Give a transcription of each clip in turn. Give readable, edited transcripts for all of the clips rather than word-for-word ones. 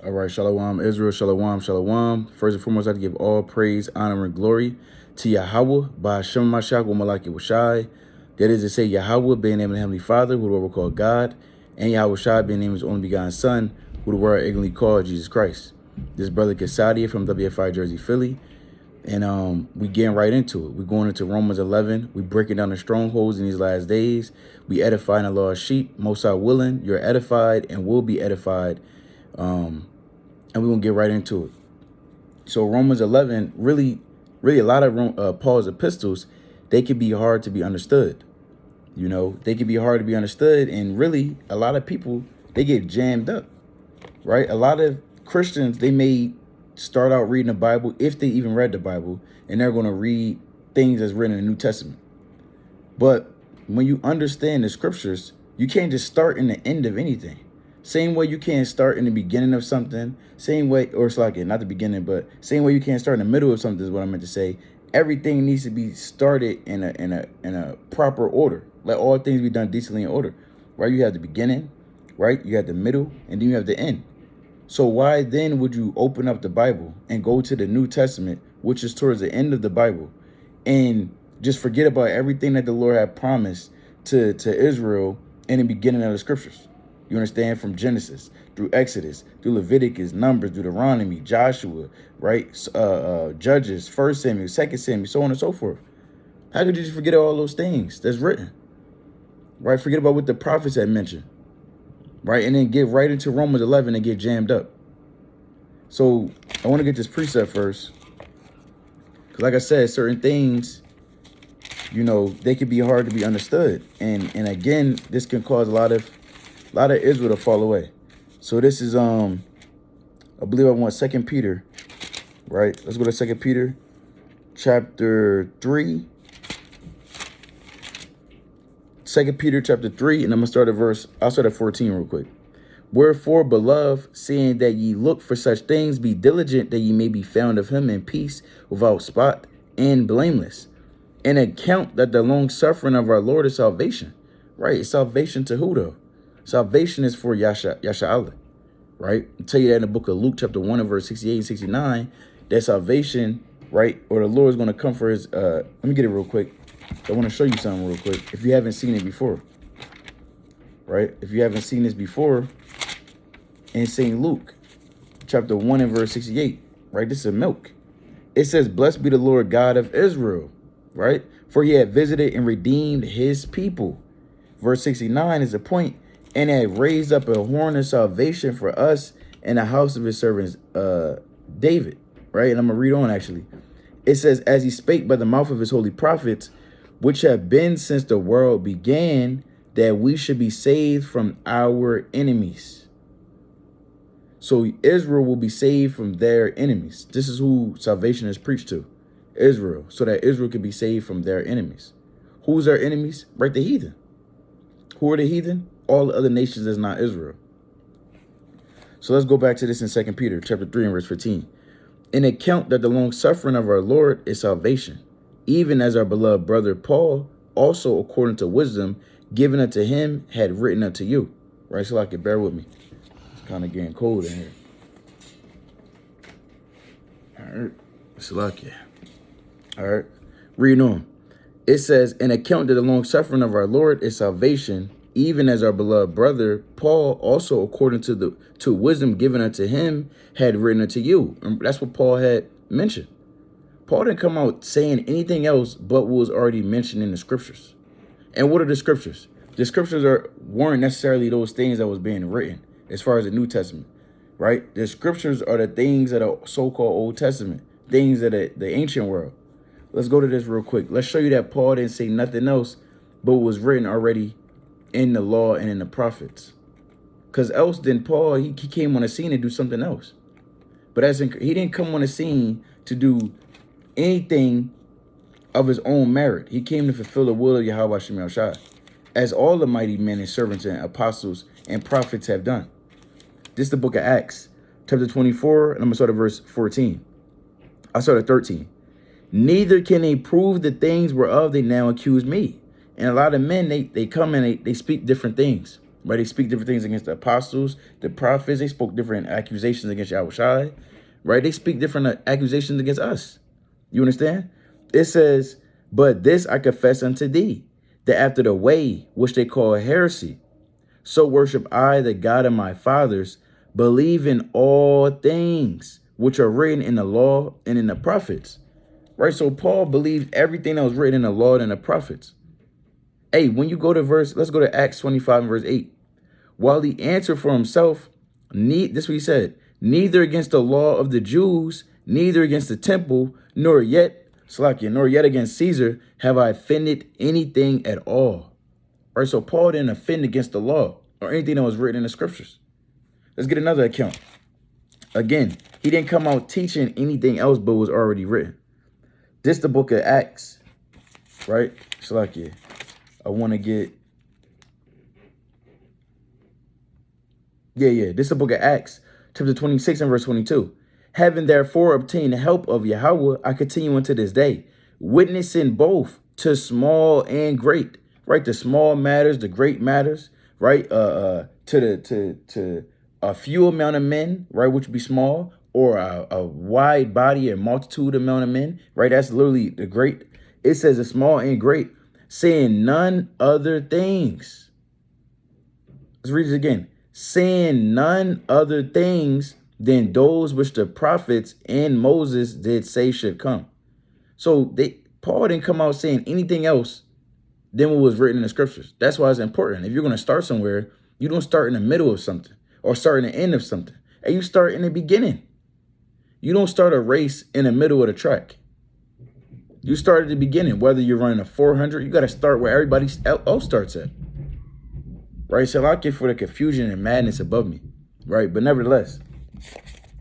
All right, Shalom, Israel, Shalom, Shalom. First and foremost, I'd give all praise, honor, and glory to Yahweh, by Hashem Mashiach, Malaki Washai. That is to say, Yahweh being named the Heavenly Father, who the world will call God, and Yahweh Shai being named His only begotten Son, who the world ignorantly called Jesus Christ. This brother Kasadia from WFI Jersey, Philly. And we getting right into it. We're going into Romans 11. We breaking down the strongholds in these last days. We edifying the Lord's sheep. Most are willing. You're edified and will be edified. And we're going to get right into it. So Romans 11, really a lot of Paul's epistles, they can be hard to be understood. You know, they can be hard to be understood. And really, a lot of people, they get jammed up, right? A lot of Christians, they may start out reading the Bible, if they even read the Bible, and they're going to read things that's written in the New Testament. But when you understand the scriptures, you can't just start in the end of anything. Same way you can't start in the beginning of something, same way, or it's like, not the beginning, but same way you can't start in the middle of something is what I meant to say. Everything needs to be started in a proper order. Let all things be done decently in order, right? You have the beginning, right? You have the middle, and then you have the end. So why then would you open up the Bible and go to the New Testament, which is towards the end of the Bible, and just forget about everything that the Lord had promised to Israel in the beginning of the scriptures? You understand? From Genesis through Exodus, through Leviticus, Numbers, Deuteronomy, Joshua, right? Judges, 1 Samuel, 2 Samuel, so on and so forth. How could you just forget all those things that's written? Right? Forget about what the prophets had mentioned. Right? And then get right into Romans 11 and get jammed up. So I want to get this precept first. Because like I said, certain things, you know, they could be hard to be understood. And again, this can cause a lot of Israel to fall away. So this is, I believe I want 2 Peter, right? Let's go to 2 Peter chapter 3. 2 Peter chapter 3, and I'm going to start at I'll start at 14 real quick. Wherefore, beloved, seeing that ye look for such things, be diligent that ye may be found of him in peace, without spot and blameless. And account that the long suffering of our Lord is salvation. Right? It's salvation to who though? Salvation is for Yasha'Allah. Right? I'll tell you that in the book of Luke chapter 1 and verse 68 and 69, that salvation, right? Or the Lord is going to come for his, let me get it real quick. I want to show you something real quick. If you haven't seen it before, right? If you haven't seen this before, in St. Luke, chapter 1 and verse 68, right? This is milk. It says, blessed be the Lord God of Israel, right? For he had visited and redeemed his people. Verse 69 is the point, and had raised up a horn of salvation for us in the house of his servants, David, right? And I'm going to read on actually. It says, as he spake by the mouth of his holy prophets, which have been since the world began, that we should be saved from our enemies. So Israel will be saved from their enemies. This is who salvation is preached to, Israel, so that Israel can be saved from their enemies. Who's their enemies? Right, the heathen. Who are the heathen? All the other nations that's not Israel. So let's go back to this in 2 Peter chapter 3 and verse 15. And account that the long suffering of our Lord is salvation, even as our beloved brother Paul, also according to wisdom given unto him, had written unto you. Right, so I can bear with me. It's kind of getting cold in here. All right, so like all right, reading on. It says, and account that the long suffering of our Lord is salvation, even as our beloved brother Paul, also according to wisdom given unto him, had written unto you. And that's what Paul had mentioned. Paul didn't come out saying anything else but what was already mentioned in the scriptures. And what are the scriptures? The scriptures weren't necessarily those things that was being written as far as the New Testament, right? The scriptures are the things that are so-called Old Testament, things that are the ancient world. Let's go to this real quick. Let's show you that Paul didn't say nothing else but what was written already in the law and in the prophets. Because else then Paul, he came on the scene to do something else. But he didn't come on the scene to do anything of his own merit. He came to fulfill the will of Yahweh Shem Shai, as all the mighty men and servants and apostles and prophets have done. This is the book of Acts, chapter 24, and I'm going to start at verse 14. I start at 13. Neither can they prove the things whereof they now accuse me. And a lot of men, they come and they speak different things. Right? They speak different things against the apostles, the prophets. They spoke different accusations against Yahushua. Right? They speak different accusations against us. You understand? It says, but this I confess unto thee, that after the way which they call heresy, so worship I the God of my fathers, believe in all things which are written in the law and in the prophets. Right? So Paul believed everything that was written in the law and the prophets. Hey, when you go to let's go to Acts 25 and verse 8. While he answered for himself, this is what he said, neither against the law of the Jews, neither against the temple, nor yet against Caesar have I offended anything at all. Right, so Paul didn't offend against the law or anything that was written in the scriptures. Let's get another account. Again, he didn't come out teaching anything else but was already written. This the book of Acts, right? I want to get... This is the book of Acts, chapter 26 and verse 22. Having therefore obtained the help of Yahweh, I continue unto this day, witnessing both to small and great, right? The small matters, the great matters, right? To a few amount of men, right? Which would be small, or a wide body and multitude amount of men, right? That's literally the great. It says the small and great, saying none other things. Let's read it again. Saying none other things than those which the prophets and Moses did say should come. So Paul didn't come out saying anything else than what was written in the scriptures. That's why it's important. If you're going to start somewhere, you don't start in the middle of something or start in the end of something. And you start in the beginning. You don't start a race in the middle of the track. You start at the beginning. Whether you're running a 400, you got to start where everybody else starts at. Right? So I get for the confusion and madness above me. Right? But nevertheless,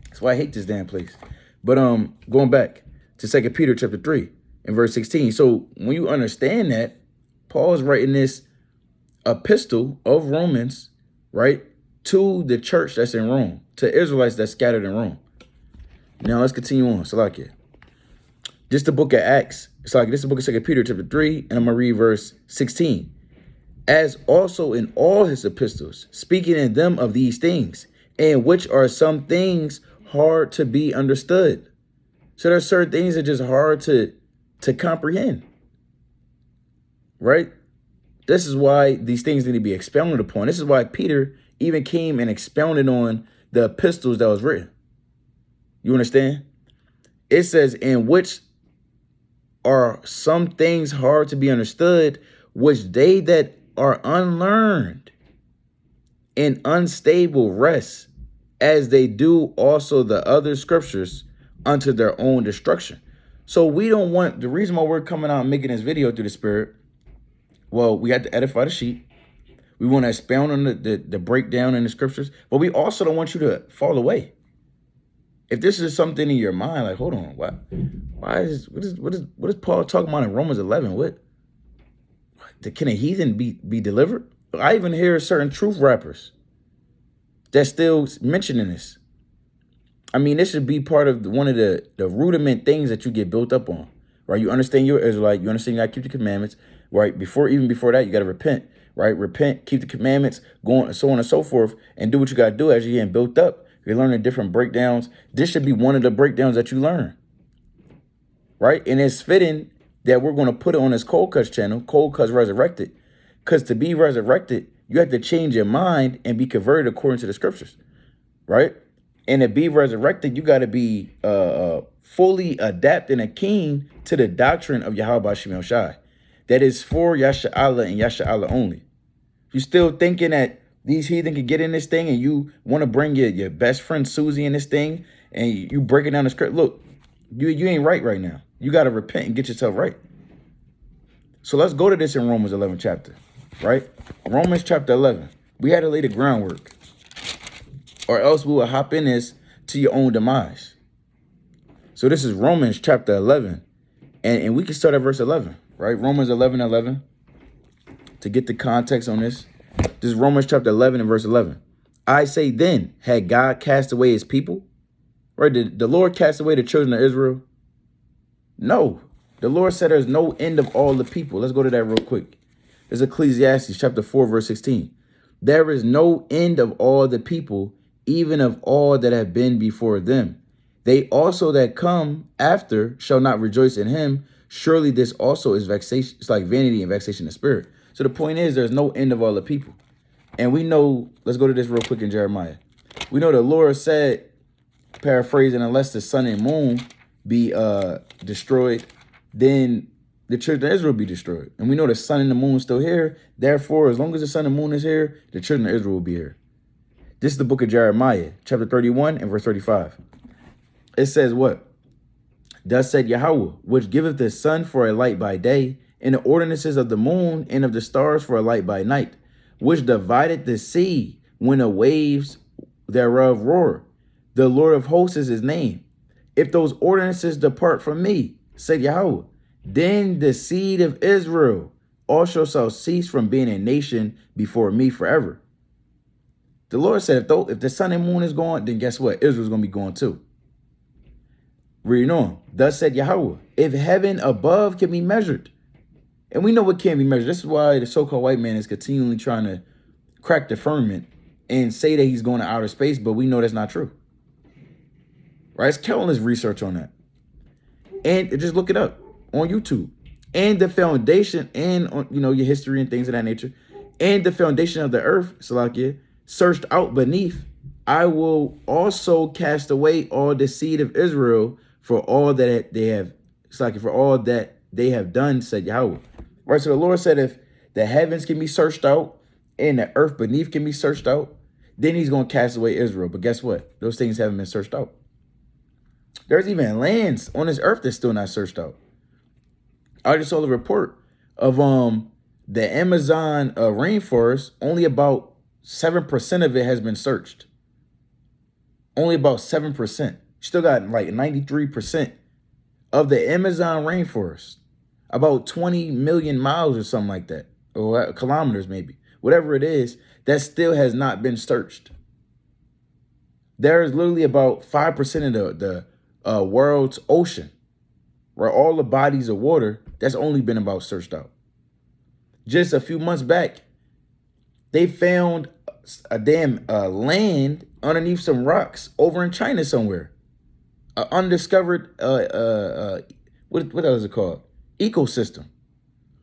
that's why I hate this damn place. But going back to 2 Peter chapter 3 and verse 16. So when you understand that, Paul is writing this epistle of Romans, right, to the church that's in Rome, to Israelites that's scattered in Rome. Now let's continue on. Salakia. Just the book of Acts. Salakia. This is the book of 2 Peter chapter 3, and I'm going to read verse 16. As also in all his epistles, speaking in them of these things, and which are some things hard to be understood. So there are certain things that are just hard to comprehend. Right? This is why these things need to be expounded upon. This is why Peter even came and expounded on the epistles that was written. You understand? It says, in which are some things hard to be understood, which they that are unlearned and unstable rest, as they do also the other scriptures unto their own destruction. So we don't want, the reason why we're coming out and making this video through the Spirit, well, we had to edify the sheep. We want to expound on the breakdown in the scriptures, but we also don't want you to fall away. If this is something in your mind, like, hold on, what is Paul talking about in Romans 11? Can a heathen be delivered? I even hear certain truth rappers that's still mentioning this. I mean, this should be part of one of the rudiment things that you get built up on, right? You understand you're Israelite. You understand you got to keep the commandments, right? Even before that, you got to repent, right? Repent, keep the commandments, go on, so on and so forth, and do what you got to do as you're getting built up. You're learning different breakdowns. This should be one of the breakdowns that you learn, right? And it's fitting that we're going to put it on this Cold Cuts channel, Cold Cuts Resurrected, because to be resurrected, you have to change your mind and be converted according to the scriptures, right? And to be resurrected, you got to be fully adapted and keen to the doctrine of Yahweh Shemel Shai. That is for Yasha Allah and Yasha Allah only. If you're still thinking that these heathen can get in this thing and you want to bring your best friend Susie in this thing and you breaking down the script, look, you ain't right now. You got to repent and get yourself right. So let's go to this in Romans 11 chapter, right? Romans chapter 11. We had to lay the groundwork, or else we will hop in this to your own demise. So this is Romans chapter 11, and we can start at verse 11, right? Romans 11:11. To get the context on this, this is Romans chapter 11 and verse 11. I say then, had God cast away his people? Right? Did the Lord cast away the children of Israel? No. The Lord said there's no end of all the people. Let's go to that real quick. It's Ecclesiastes chapter 4, verse 16. There is no end of all the people, even of all that have been before them. They also that come after shall not rejoice in him. Surely this also is vexation. It's like vanity and vexation of spirit. So the point is, there's no end of all the people. And we know, let's go to this real quick in Jeremiah. We know the Lord said, paraphrasing, unless the sun and moon be destroyed, then the children of Israel be destroyed. And we know the sun and the moon is still here. Therefore, as long as the sun and moon is here, the children of Israel will be here. This is the book of Jeremiah, chapter 31 and verse 35. It says what? Thus said Yahweh, which giveth the sun for a light by day, and the ordinances of the moon and of the stars for a light by night, which divided the sea when the waves thereof roar. The Lord of hosts is his name. If those ordinances depart from me, said Yahweh, then the seed of Israel also shall cease from being a nation before me forever. The Lord said, if the sun and moon is gone, then guess what? Israel's going to be gone too. Reading on. Thus said Yahweh, if heaven above can be measured. And we know what can't be measured. This is why the so-called white man is continually trying to crack the firmament and say that he's going to outer space, but we know that's not true. Right? It's countless research on that. And just look it up on YouTube. And the foundation and on, your history and things of that nature. And the foundation of the earth, Salakia, searched out beneath. I will also cast away all the seed of Israel for all that they have, Salakia, for all that they have done, said Yahweh. Right, so the Lord said if the heavens can be searched out and the earth beneath can be searched out, then he's going to cast away Israel. But guess what? Those things haven't been searched out. There's even lands on this earth that's still not searched out. I just saw the report of the Amazon rainforest. Only about 7% of it has been searched. Only about 7%. Still got like 93% of the Amazon rainforest. About 20 million miles or something like that. Or kilometers maybe. Whatever it is, that still has not been searched. There is literally about 5% of the world's ocean, where all the bodies of water, that's only been about searched out. Just a few months back, they found a damn land underneath some rocks over in China somewhere. Undiscovered, what else is it called? Ecosystem.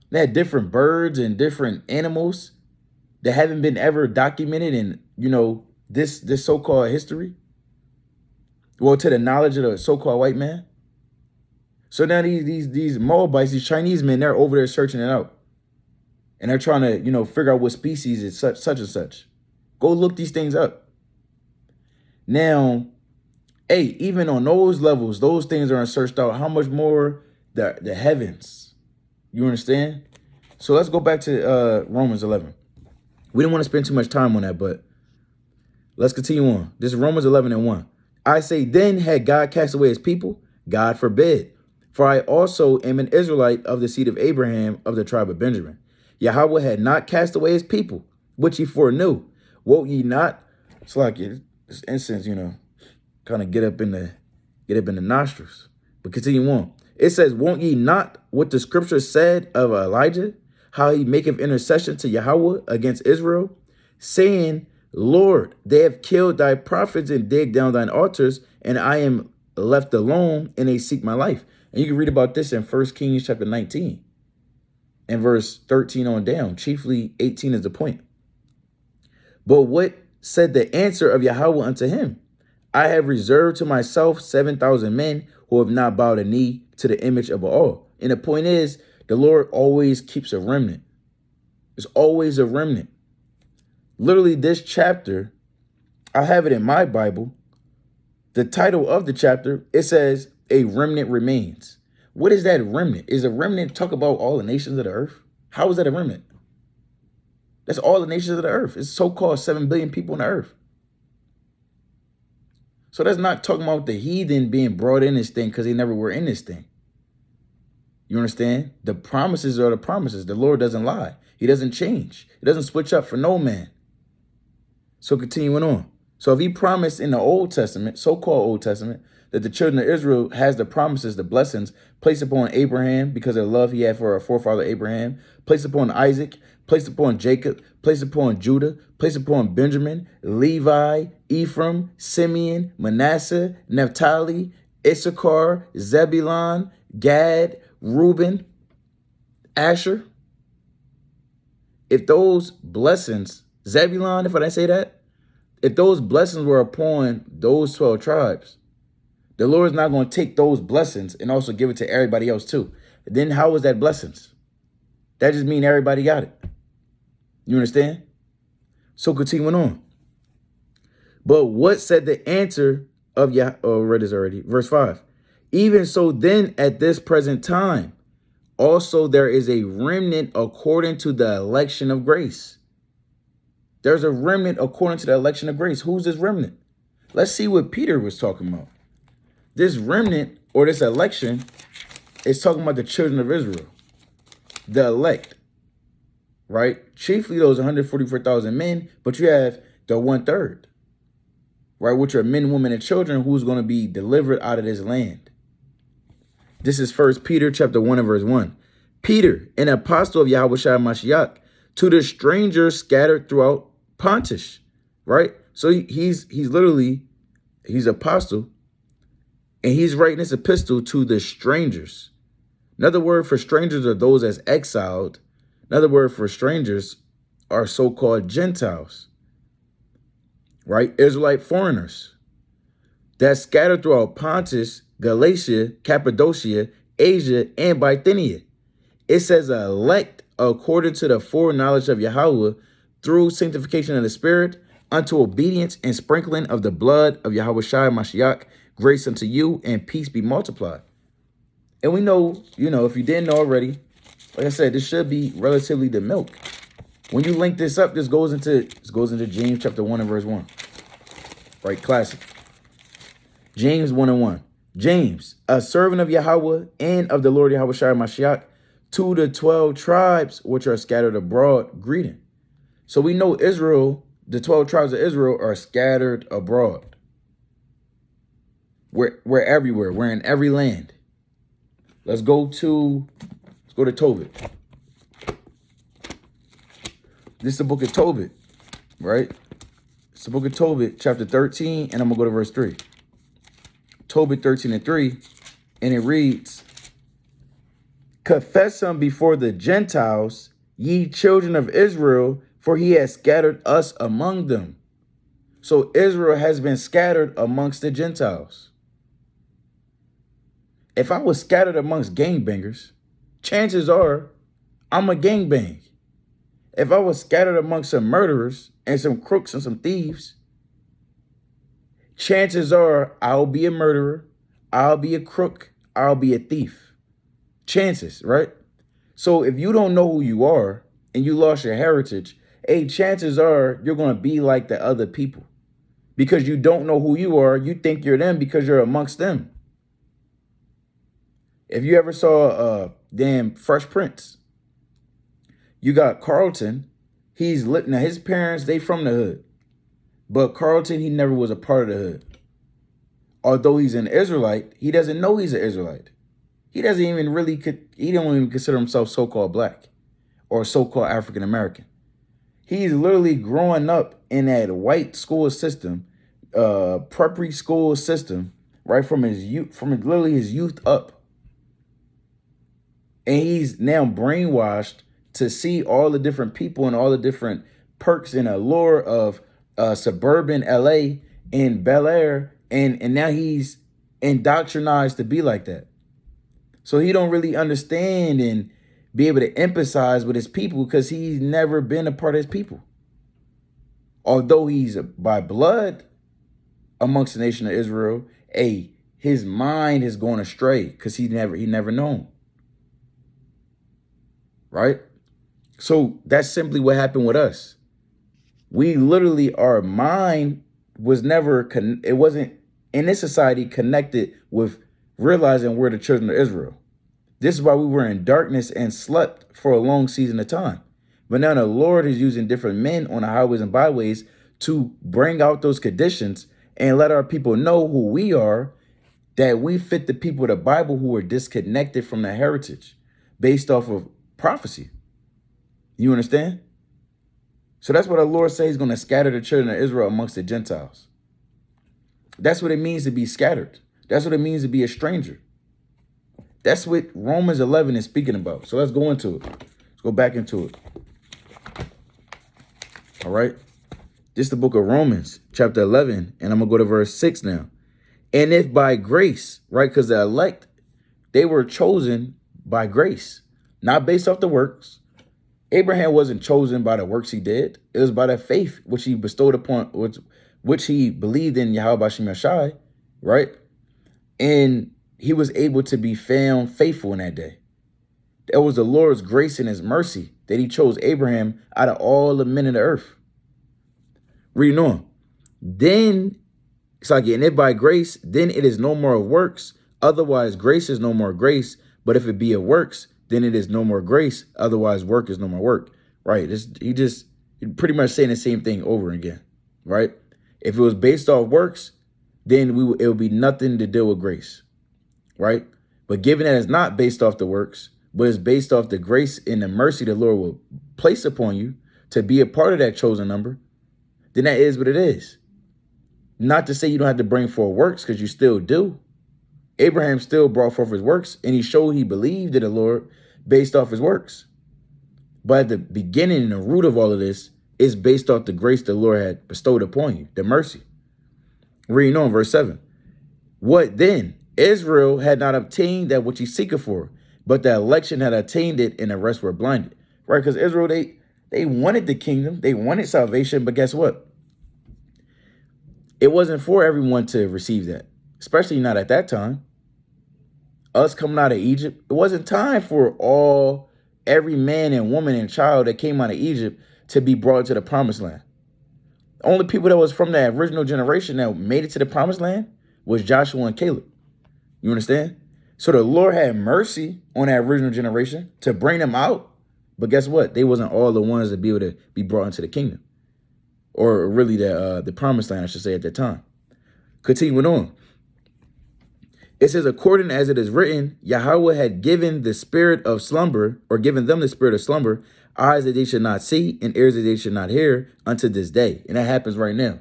They had different birds and different animals that haven't been ever documented in, this so-called history. Well, to the knowledge of the so-called white man. So now these Moabites, these Chinese men, they're over there searching it out. And they're trying to, figure out what species is such and such. Go look these things up. Now, hey, even on those levels, those things aren't searched out. How much more the heavens? You understand? So let's go back to Romans 11. We didn't want to spend too much time on that, but let's continue on. This is Romans 11 and 1. I say, then had God cast away his people? God forbid. For I also am an Israelite of the seed of Abraham of the tribe of Benjamin. Yahweh had not cast away his people, which he foreknew. Wot ye not? It's like this incense, kind of get up in the nostrils. But continue on. It says, won't ye not what the scripture said of Elijah, how he maketh intercession to Yahweh against Israel, saying, Lord, they have killed thy prophets and digged down thine altars, and I am left alone, and they seek my life. And you can read about this in 1 Kings chapter 19 and verse 13 on down. Chiefly 18 is the point. But what said the answer of Yahweh unto him? I have reserved to myself 7,000 men who have not bowed a knee to the image of Baal. And the point is, the Lord always keeps a remnant. There's always a remnant. Literally, this chapter, I have it in my Bible. The title of the chapter, it says, a remnant remains. What is that remnant? Is a remnant talk about all the nations of the earth? How is that a remnant? That's all the nations of the earth. It's so-called 7 billion people on the earth. So that's not talking about the heathen being brought in this thing because they never were in this thing. You understand? The promises are the promises. The Lord doesn't lie. He doesn't change. He doesn't switch up for no man. So continuing on. So if he promised in the Old Testament, so-called Old Testament, that the children of Israel has the promises, the blessings placed upon Abraham because of the love he had for our forefather Abraham, placed upon Isaac, placed upon Jacob, placed upon Judah, placed upon Benjamin, Levi, Ephraim, Simeon, Manasseh, Naphtali, Issachar, Zebulun, Gad, Reuben, Asher. If those blessings, Zebulun, if I didn't say that, if those blessings were upon those 12 tribes, the Lord is not going to take those blessings and also give it to everybody else too. Then how was that blessings? That just means everybody got it. You understand? So continuing on. But what said the answer of Yah? Oh, read this already. Verse 5. Even so then at this present time, also there is a remnant according to the election of grace. There's a remnant according to the election of grace. Who's this remnant? Let's see what Peter was talking about. This remnant or this election is talking about the children of Israel, the elect, right? Chiefly those 144,000 men, but you have the 1/3, right? Which are men, women, and children who's going to be delivered out of this land. This is 1 Peter chapter 1 and verse 1. Peter, an apostle of Yahweh Shai Mashiach, to the strangers scattered throughout Pontus, right? So he's apostle, and he's writing this epistle to the strangers. Another word for strangers are those as exiled. Another word for strangers are so-called Gentiles, right? Israelite foreigners that scattered throughout Pontus, Galatia, Cappadocia, Asia, and Bithynia. It says elect according to the foreknowledge of Yahweh through sanctification of the Spirit unto obedience and sprinkling of the blood of Yahweh Shai Mashiach, grace unto you and peace be multiplied. And we know, if you didn't know already, like I said, this should be relatively the milk. When you link this up, this goes into James chapter 1 and verse 1. Right, classic. James 1 and 1. James, a servant of Yahweh and of the Lord Yahweh Shai Mashiach, to the 12 tribes which are scattered abroad, greeting. So we know Israel, the 12 tribes of Israel are scattered abroad. We're everywhere. We're in every land. Let's go to Tobit. This is the book of Tobit, right? It's the book of Tobit, chapter 13, and I'm going to go to verse 3. Tobit 13 and 3, and it reads, confess him before the Gentiles, ye children of Israel, for he has scattered us among them. So Israel has been scattered amongst the Gentiles. If I was scattered amongst gangbangers, chances are I'm a gangbang. If I was scattered amongst some murderers and some crooks and some thieves, chances are I'll be a murderer, I'll be a crook, I'll be a thief. Chances, right? So if you don't know who you are and you lost your heritage, chances are you're going to be like the other people. Because you don't know who you are, you think you're them because you're amongst them. If you ever saw damn Fresh Prince, you got Carlton. He's lit. Now his parents, they from the hood. But Carlton, he never was a part of the hood. Although he's an Israelite, he doesn't know he's an Israelite. He don't even consider himself so-called black or so-called African American. He's literally growing up in that white school system, preppy school system, right from his youth up. And he's now brainwashed to see all the different people and all the different perks and allure of suburban LA and Bel Air. And now he's indoctrinized to be like that. So he don't really understand and be able to empathize with his people because he's never been a part of his people. Although he's by blood amongst the nation of Israel, his mind is going astray because he never known. Right? So that's simply what happened with us. We literally, our mind was never, it wasn't in this society connected with realizing we're the children of Israel. This is why we were in darkness and slept for a long season of time. But now the Lord is using different men on the highways and byways to bring out those conditions and let our people know who we are that we fit the people of the Bible who are disconnected from the heritage based off of prophecy. You understand? So that's what the Lord says he's going to scatter the children of Israel amongst the Gentiles. That's what it means to be scattered. That's what it means to be a stranger. That's what Romans 11 is speaking about. So let's go into it. Let's go back into it. All right. This is the book of Romans, chapter 11. And I'm going to go to verse 6 now. And if by grace, right, because the elect, they were chosen by grace, not based off the works. Abraham wasn't chosen by the works he did. It was by the faith which he bestowed upon, which he believed in Yahweh B'Shem Yashai, right? And he was able to be found faithful in that day. It was the Lord's grace and his mercy that he chose Abraham out of all the men of the earth. Reading on. Then, it's like, and if by grace, then it is no more of works. Otherwise, grace is no more grace. But if it be of works, then it is no more grace. Otherwise, work is no more work. Right? He pretty much saying the same thing over again. Right? If it was based off works, then it would be nothing to do with grace. Right? But given that it's not based off the works, but it's based off the grace and the mercy the Lord will place upon you to be a part of that chosen number, then that is what it is. Not to say you don't have to bring forth works, because you still do. Abraham still brought forth his works, and he showed he believed in the Lord based off his works. But at the beginning and the root of all of this is based off the grace the Lord had bestowed upon you, the mercy. Reading on, verse 7. What then? Israel had not obtained that which he seeketh for, but the election had attained it, and the rest were blinded. Right? Because Israel, they wanted the kingdom, they wanted salvation, but guess what? It wasn't for everyone to receive that, especially not at that time. Us coming out of Egypt, it wasn't time for every man and woman and child that came out of Egypt to be brought to the promised land. The only people that was from that original generation that made it to the promised land was Joshua and Caleb. You understand? So the Lord had mercy on that original generation to bring them out. But guess what? They wasn't all the ones to be able to be brought into the kingdom. Or really the promised land, I should say, at that time. Continuing on. It says, according as it is written, Yahweh had given the spirit of slumber, or given them the spirit of slumber, eyes that they should not see, and ears that they should not hear, unto this day. And that happens right now.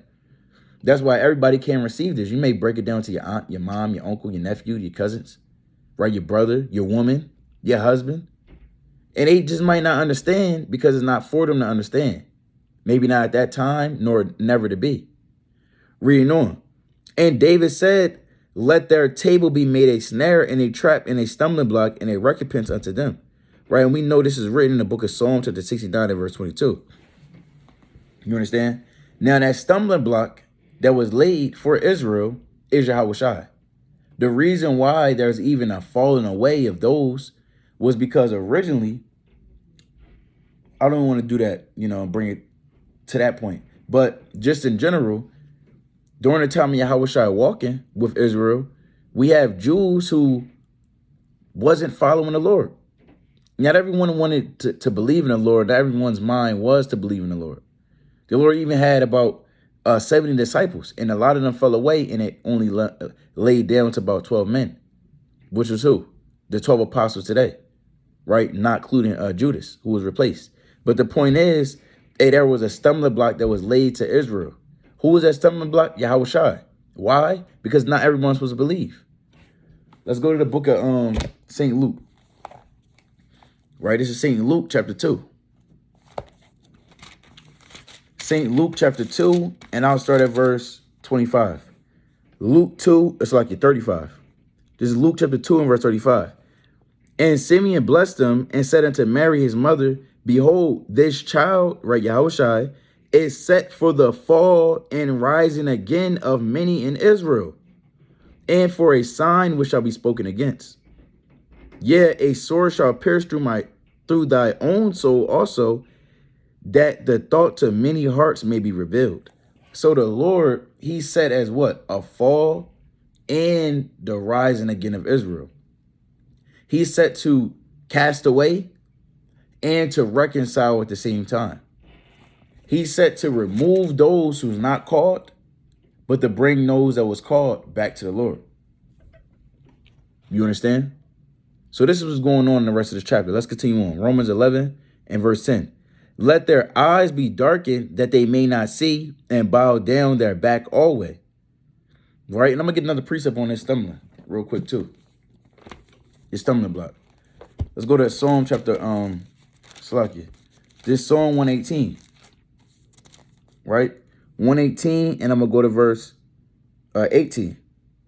That's why everybody can't receive this. You may break it down to your aunt, your mom, your uncle, your nephew, your cousins, right? Your brother, your woman, your husband. And they just might not understand because it's not for them to understand. Maybe not at that time, nor never to be. Reading on. And David said, let their table be made a snare and a trap and a stumbling block and a recompense unto them. Right? And we know this is written in the book of Psalms, chapter 69 and verse 22. You understand? Now that stumbling block that was laid for Israel is Yahweh Shai. The reason why there's even a falling away of those was because originally, I don't want to do that, bring it to that point. But just in general, during the time of Yahweh Shai walking with Israel, we have Jews who wasn't following the Lord. Not everyone wanted to believe in the Lord. Not everyone's mind was to believe in the Lord. The Lord even had about 70 disciples, and a lot of them fell away, and it only laid down to about 12 men, which was who? The 12 apostles today, right? Not including Judas, who was replaced. But the point is, there was a stumbling block that was laid to Israel. Who was that stumbling block? Yahweh Shai. Why? Because not everyone's supposed to believe. Let's go to the book of St. Luke. Right? This is St. Luke chapter 2. St. Luke chapter 2, and I'll start at verse 25. Luke 2, it's like your 35. This is Luke chapter 2 and verse 35. And Simeon blessed them and said unto Mary his mother, behold, this child, right, Yahweh Shai, is set for the fall and rising again of many in Israel, and for a sign which shall be spoken against. Yea, a sword shall pierce through thy own soul also, that the thought to many hearts may be revealed. So the Lord, he said as what? A fall and the rising again of Israel. He's set to cast away and to reconcile at the same time. He's set to remove those who's not called, but to bring those that was called back to the Lord. You understand? So this is what's going on in the rest of this chapter. Let's continue on. Romans 11 and verse 10. Let their eyes be darkened that they may not see, and bow down their back always. Right? And I'm going to get another precept on this stumbling real quick too. Your stumbling block. Let's go to Psalm chapter, Salakia. This Psalm 118. Right? 118, and I'm going to go to verse 18.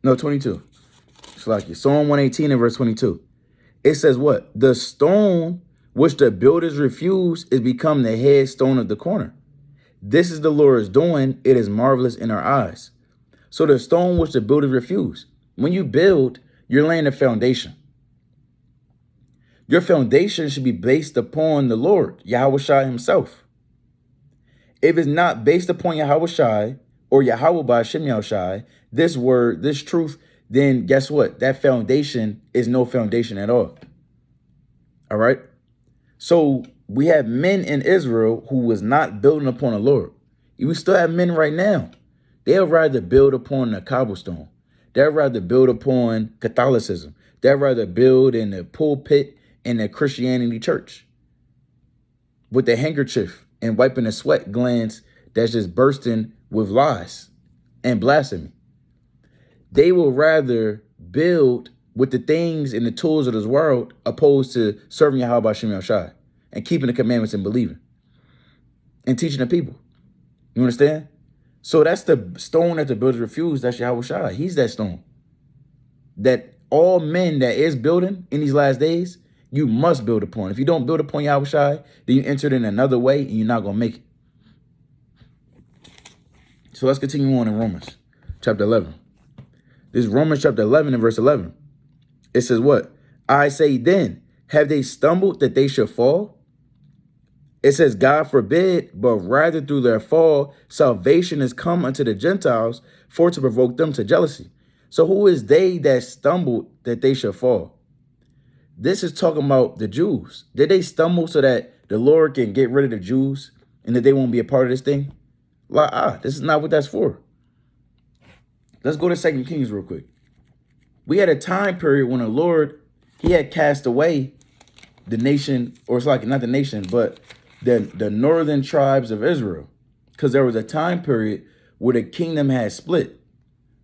No, 22. Salakia. Psalm 118 and verse 22. It says what? The stone which the builders refuse is become the headstone of the corner. This is the Lord's doing. It is marvelous in our eyes. So the stone which the builders refuse. When you build, you're laying a foundation. Your foundation should be based upon the Lord, Yahweh Shai himself. If it's not based upon Yahweh Shai or Yahweh by Shem Yahushai, this word, this truth, then guess what? That foundation is no foundation at all. All right? So we have men in Israel who was not building upon the Lord. We still have men right now. They'll rather build upon the cobblestone. They'll rather build upon Catholicism. They'll rather build in the pulpit in the Christianity church with the handkerchief and wiping the sweat glands that's just bursting with lies and blasphemy. They will rather build with the things and the tools of this world opposed to serving Yahweh by Shem Yahushai and keeping the commandments and believing and teaching the people. You understand? So that's the stone that the builders refuse. That's Yahweh Shai. He's that stone that all men that is building in these last days, you must build upon. If you don't build upon Yahweh Shai, then you enter it in another way and you're not going to make it. So let's continue on in Romans chapter 11. This is Romans chapter 11 and verse 11. It says what? I say then, have they stumbled that they should fall? It says, God forbid, but rather through their fall, salvation is come unto the Gentiles for to provoke them to jealousy. So who is they that stumbled that they should fall? This is talking about the Jews. Did they stumble so that the Lord can get rid of the Jews and that they won't be a part of this thing? This is not what that's for. Let's go to 2 Kings real quick. We had a time period when the Lord, he had cast away the nation, or it's like not the nation, but the northern tribes of Israel. Because there was a time period where the kingdom had split.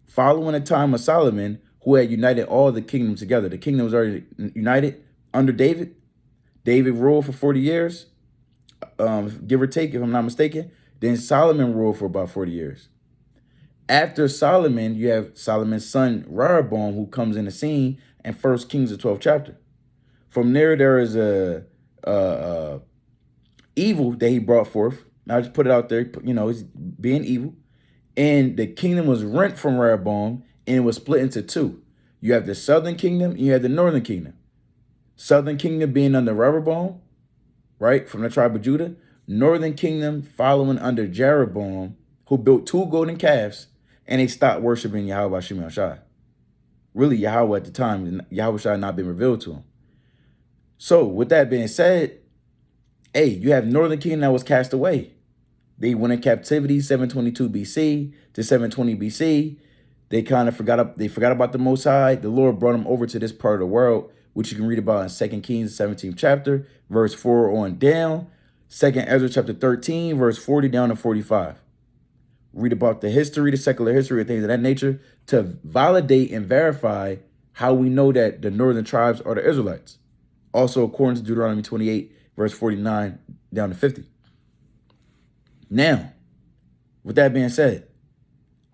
Following the time of Solomon, who had united all the kingdoms together. The kingdom was already united under David. David ruled for 40 years, give or take, if I'm not mistaken. Then Solomon ruled for about 40 years. After Solomon, you have Solomon's son, Rehoboam, who comes in the scene in 1 Kings, the 12th chapter. From there is a evil that he brought forth. I just put it out there, you know, he's being evil. And the kingdom was rent from Rehoboam, and it was split into two. You have the southern kingdom, and you have the northern kingdom. Southern kingdom being under Rehoboam, right, from the tribe of Judah. Northern kingdom following under Jeroboam, who built 2 golden calves, and they stopped worshiping Yahweh by Shem Yahushai. Really, Yahweh at the time, Yahweh had not been revealed to him. So, with that being said, hey, you have northern kingdom that was cast away. They went in captivity 722 BC to 720 BC. They kind of forgot about the Most High. The Lord brought them over to this part of the world, which you can read about in 2 Kings, 17th chapter, verse 4 on down. 2 Ezra chapter 13, verse 40 down to 45. Read about the history, the secular history, and things of that nature to validate and verify how we know that the northern tribes are the Israelites. Also, according to Deuteronomy 28, verse 49 down to 50. Now, with that being said,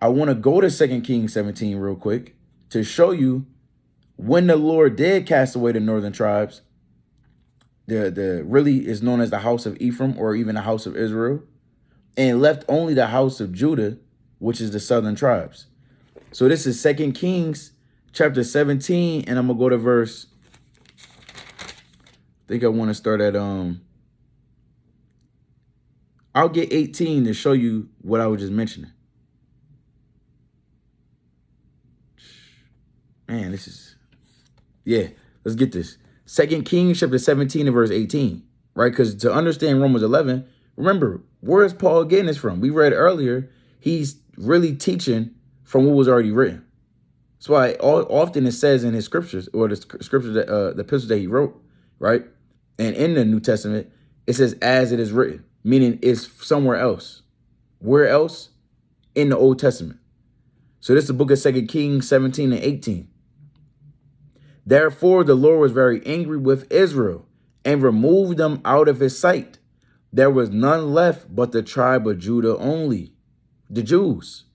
I want to go to 2 Kings 17 real quick to show you when the Lord did cast away the northern tribes. The really is known as the house of Ephraim or even the house of Israel, and left only the house of Judah, which is the southern tribes. So this is 2 Kings chapter 17, and I'm going to go to verse, I think I want to start at, I'll get 18 to show you what I was just mentioning. Man, this is, yeah, let's get this. 2 Kings chapter 17 and verse 18, right? Because to understand Romans 11, remember, where is Paul getting this from? We read earlier, he's really teaching from what was already written. That's why often it says in his scriptures, or the scriptures that the epistles that he wrote, right? And in the New Testament, it says as it is written, meaning it's somewhere else. Where else? In the Old Testament. So this is the book of 2 Kings 17 and 18. Therefore, the Lord was very angry with Israel and removed them out of his sight. There was none left but the tribe of Judah only, the Jews.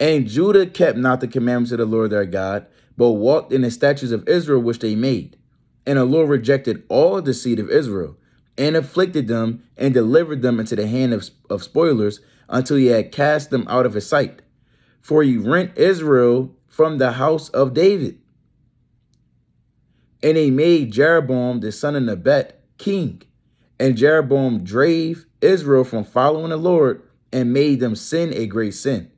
And Judah kept not the commandments of the Lord their God, but walked in the statutes of Israel which they made. And the Lord rejected all the seed of Israel, and afflicted them, and delivered them into the hand of spoilers, until he had cast them out of his sight. For he rent Israel from the house of David. And he made Jeroboam the son of Nebat king. And Jeroboam drave Israel from following the Lord, and made them sin a great sin.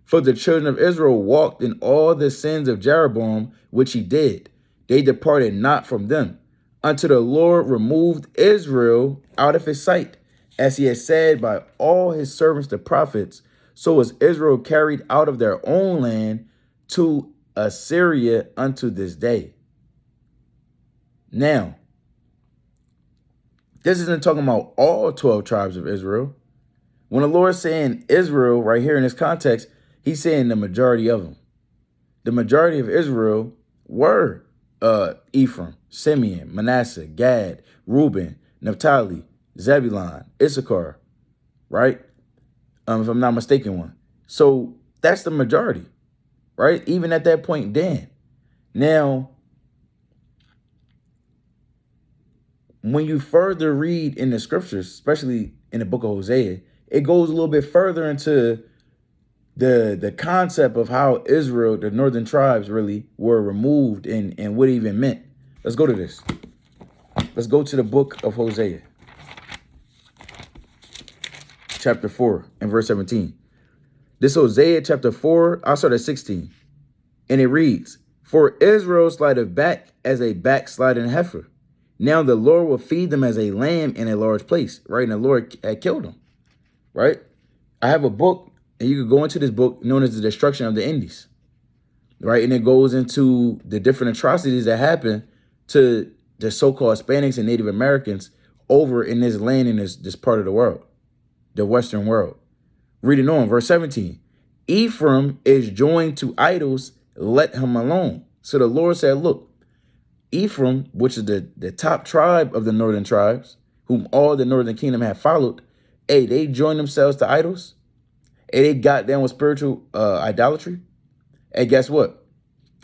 For the children of Israel walked in all the sins of Jeroboam, which he did. They departed not from them, until the Lord removed Israel out of his sight, as he had said by all his servants the prophets. So was Israel carried out of their own land to Assyria unto this day. Now, this isn't talking about all 12 tribes of Israel. When the Lord's saying Israel right here in this context, he's saying the majority of them. The majority of Israel were Ephraim, Simeon, Manasseh, Gad, Reuben, Naphtali, Zebulun, Issachar, right? If I'm not mistaken one. So that's the majority, right? Even at that point, Dan. Now, when you further read in the scriptures, especially in the book of Hosea, it goes a little bit further into the concept of how Israel, the northern tribes, really were removed and what it even meant. Let's go to this. Let's go to the book of Hosea, chapter 4 and verse 17. This Hosea chapter 4, I'll start at 16. And it reads, For Israel slideth back as a backsliding heifer. Now the Lord will feed them as a lamb in a large place, right? And the Lord had killed them, right? I have a book, and you could go into this book known as The Destruction of the Indies, right? And it goes into the different atrocities that happened to the so-called Hispanics and Native Americans over in this land, in this part of the world, the Western world. Reading on, verse 17. Ephraim is joined to idols, let him alone. So the Lord said, look, Ephraim, which is the top tribe of the northern tribes, whom all the northern kingdom have followed, hey, they joined themselves to idols. Hey, they got down with spiritual idolatry. Hey, guess what?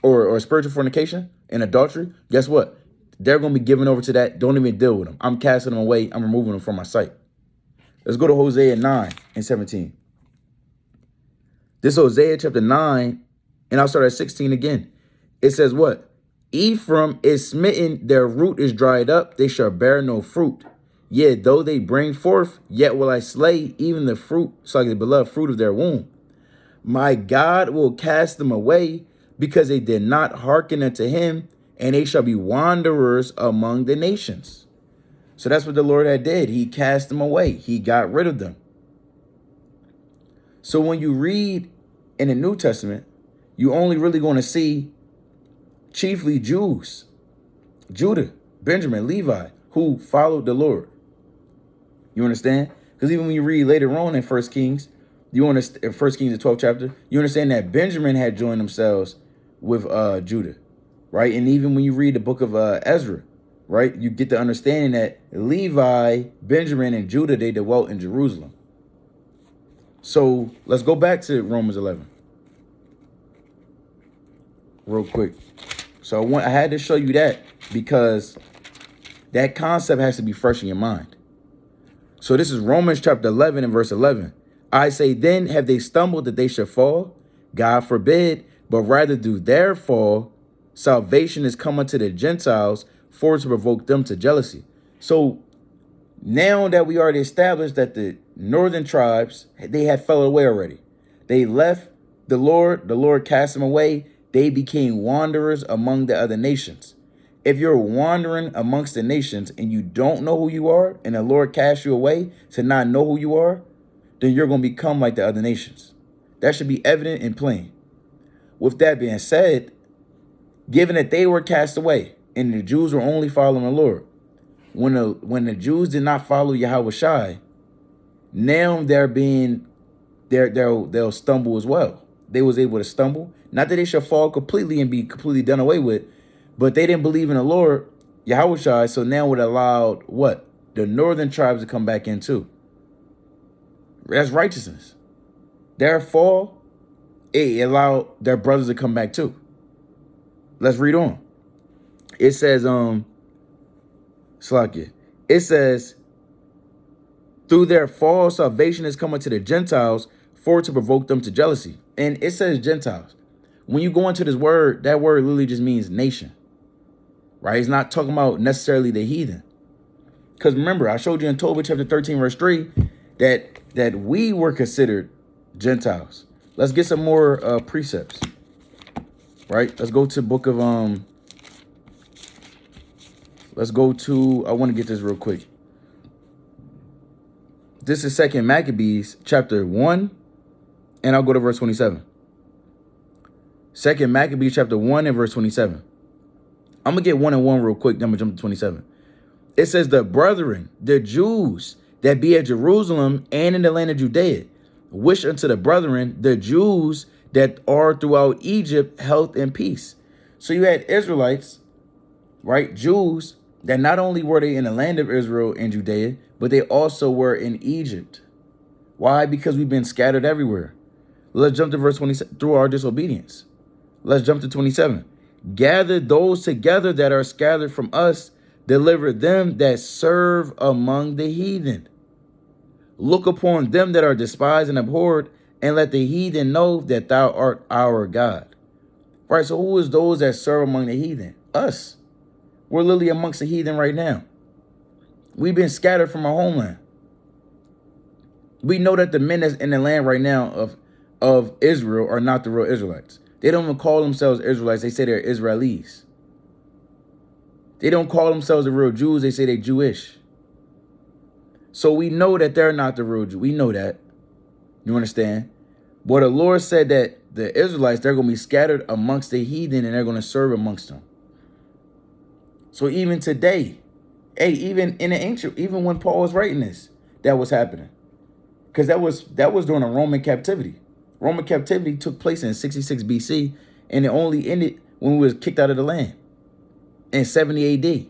Or spiritual fornication and adultery. Guess what? They're going to be given over to that. Don't even deal with them. I'm casting them away. I'm removing them from my sight. Let's go to Hosea 9 and 17. This Hosea chapter 9, and I'll start at 16 again. It says what? Ephraim is smitten, their root is dried up, they shall bear no fruit. Yet though they bring forth, yet will I slay even the fruit, so like the beloved fruit of their womb. My God will cast them away, because they did not hearken unto him, and they shall be wanderers among the nations. So that's what the Lord had did. He cast them away. He got rid of them. So when you read in the New Testament, you only really going to see chiefly Jews, Judah, Benjamin, Levi, who followed the Lord. You understand? Because even when you read later on in 1 Kings, you understand, in 1 Kings, the 12th chapter, you understand that Benjamin had joined themselves with Judah, right? And even when you read the book of Ezra, right, you get the understanding that Levi, Benjamin, and Judah, they dwelt in Jerusalem. So let's go back to Romans 11 real quick. So I had to show you that because that concept has to be fresh in your mind. So this is Romans chapter 11 and verse 11. I say, then have they stumbled that they should fall? God forbid, but rather do their fall. Salvation is come unto the Gentiles for to provoke them to jealousy. So now that we already established that the northern tribes, they had fell away already. They left the Lord cast them away. They became wanderers among the other nations. If you're wandering amongst the nations and you don't know who you are, and the Lord casts you away to not know who you are, then you're going to become like the other nations. That should be evident and plain. with that being said, given that they were cast away and the Jews were only following the Lord, when the Jews did not follow Yahweh Shai, now they'll stumble as well. They was able to stumble. Not that they should fall completely and be completely done away with, but they didn't believe in the Lord, Yahweh Shai, so now it allowed what? The northern tribes to come back in too. That's righteousness. Their fall, it allowed their brothers to come back too. Let's read on. It says, Slakia. It says, through their fall, salvation is coming to the Gentiles for to provoke them to jealousy. And it says Gentiles. When you go into this word, that word literally just means nation. Right? It's not talking about necessarily the heathen. Because remember, I showed you in Tobit chapter 13, verse 3, that we were considered Gentiles. Let's get some more precepts. Right? Let's go to the book of let's go to, I want to get this real quick. This is 2 Maccabees chapter 1, and I'll go to verse 27. 2 Maccabees chapter 1 and verse 27. I'm going to get 1 and 1 real quick, then I'm going to jump to 27. It says, the brethren, the Jews that be at Jerusalem and in the land of Judea, wish unto the brethren, the Jews that are throughout Egypt, health and peace. So you had Israelites, right? Jews, that not only were they in the land of Israel and Judea, but they also were in Egypt. Why? Because we've been scattered everywhere. Let's jump to verse 27, through our disobedience. Let's jump to 27. Gather those together that are scattered from us, deliver them that serve among the heathen. Look upon them that are despised and abhorred, and let the heathen know that thou art our God. Right, so who is those that serve among the heathen? Us. We're literally amongst the heathen right now. We've been scattered from our homeland. We know that the men that's in the land right now of Israel are not the real Israelites. They don't even call themselves Israelites. They say they're Israelis. They don't call themselves the real Jews. They say they're Jewish. So we know that they're not the real Jews. We know that. You understand? But the Lord said that the Israelites, they're going to be scattered amongst the heathen and they're going to serve amongst them. So even today, hey, even in the ancient, even when Paul was writing this, that was happening. Because that was during the Roman captivity. Roman captivity took place in 66 BC, and it only ended when we was kicked out of the land in 70 AD.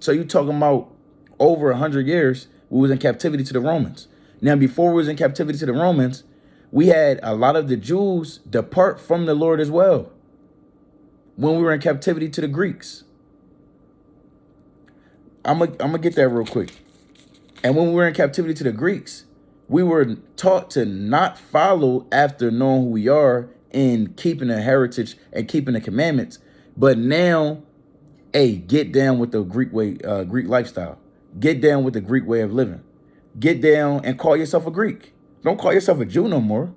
So you talking about over 100 years, we was in captivity to the Romans. Now, before we was in captivity to the Romans, we had a lot of the Jews depart from the Lord as well. When we were in captivity to the Greeks. I'm gonna get that real quick. And when we were in captivity to the Greeks, we were taught to not follow after knowing who we are and keeping the heritage and keeping the commandments. But now, hey, get down with the Greek way, Greek lifestyle. Get down with the Greek way of living. Get down and call yourself a Greek. Don't call yourself a Jew no more.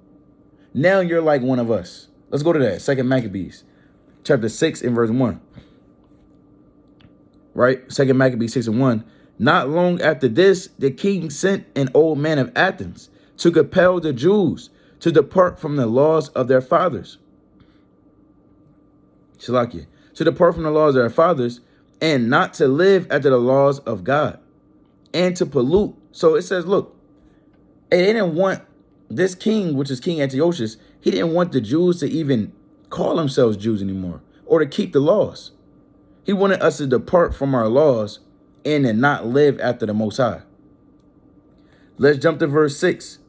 Now you're like one of us. Let's go to that. 2 Maccabees, chapter 6 and verse 1. Right? 2 Maccabees 6 and 1. Not long after this, the king sent an old man of Athens to compel the Jews to depart from the laws of their fathers. Shalakia. To depart from the laws of their fathers and not to live after the laws of God and to pollute. So it says, look, they didn't want this king, which is King Antiochus, he didn't want the Jews to even call themselves Jews anymore or to keep the laws. He wanted us to depart from our laws and to not live after the Most High. Let's jump to verse 6.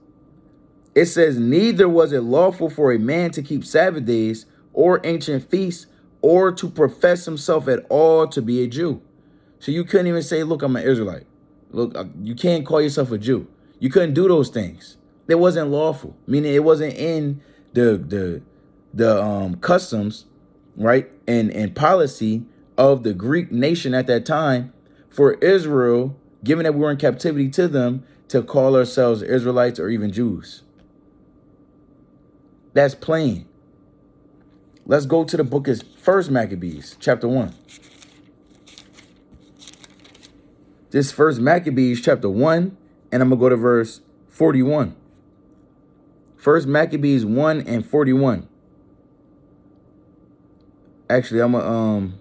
It says, neither was it lawful for a man to keep Sabbath days or ancient feasts or to profess himself at all to be a Jew. So you couldn't even say, look, I'm an Israelite. Look, you can't call yourself a Jew. You couldn't do those things. It wasn't lawful, meaning it wasn't in the customs, right, and policy of the Greek nation at that time for Israel, given that we were in captivity to them, to call ourselves Israelites or even Jews. That's plain. Let's go to the book of 1 Maccabees, chapter 1. This 1 Maccabees, chapter 1, and I'm going to go to verse 41. First Maccabees 1 and 41. Actually, I'll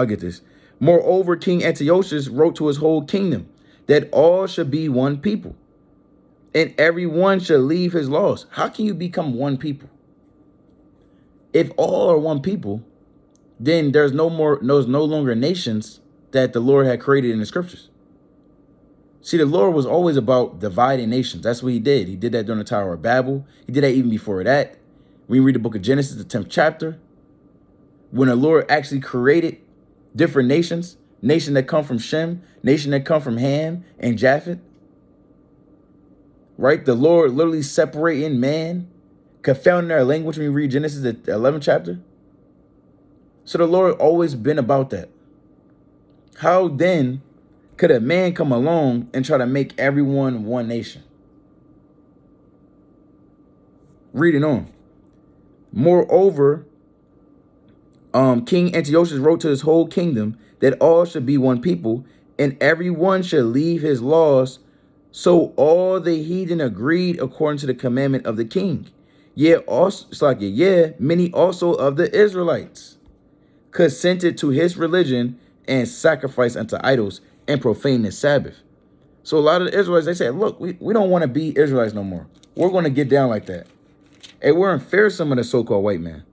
get this. Moreover, King Antiochus wrote to his whole kingdom that all should be one people, and everyone should leave his laws. How can you become one people? If all are one people, then there's no longer nations that the Lord had created in the scriptures. See, the Lord was always about dividing nations. That's what he did. He did that during the Tower of Babel. He did that even before that. When you read the book of Genesis, the 10th chapter, when the Lord actually created different nations, nation that come from Shem, nation that come from Ham and Japheth, right? The Lord literally separating man, confounding their language when you read Genesis, the 11th chapter. So the Lord always been about that. How then could a man come along and try to make everyone one nation? Reading on. Moreover, King Antiochus wrote to his whole kingdom that all should be one people, and everyone should leave his laws. So all the heathen agreed according to the commandment of the king. Many also of the Israelites consented to his religion and sacrificed unto idols and profaned the Sabbath. So a lot of the Israelites, they said, look, we don't want to be Israelites no more. We're going to get down like that. Hey, we're in fearsome of the so-called white man.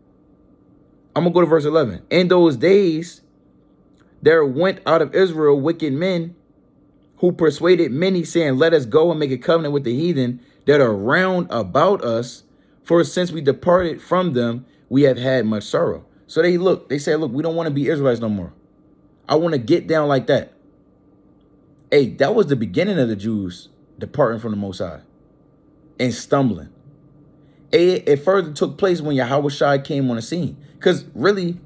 I'm going to go to verse 11. In those days, there went out of Israel wicked men who persuaded many, saying, let us go and make a covenant with the heathen that are round about us. For since we departed from them, we have had much sorrow. So they said, look, we don't want to be Israelites no more. I want to get down like that. Hey, that was the beginning of the Jews departing from the Most High and stumbling. It further took place when Yahushua came on the scene. Because really,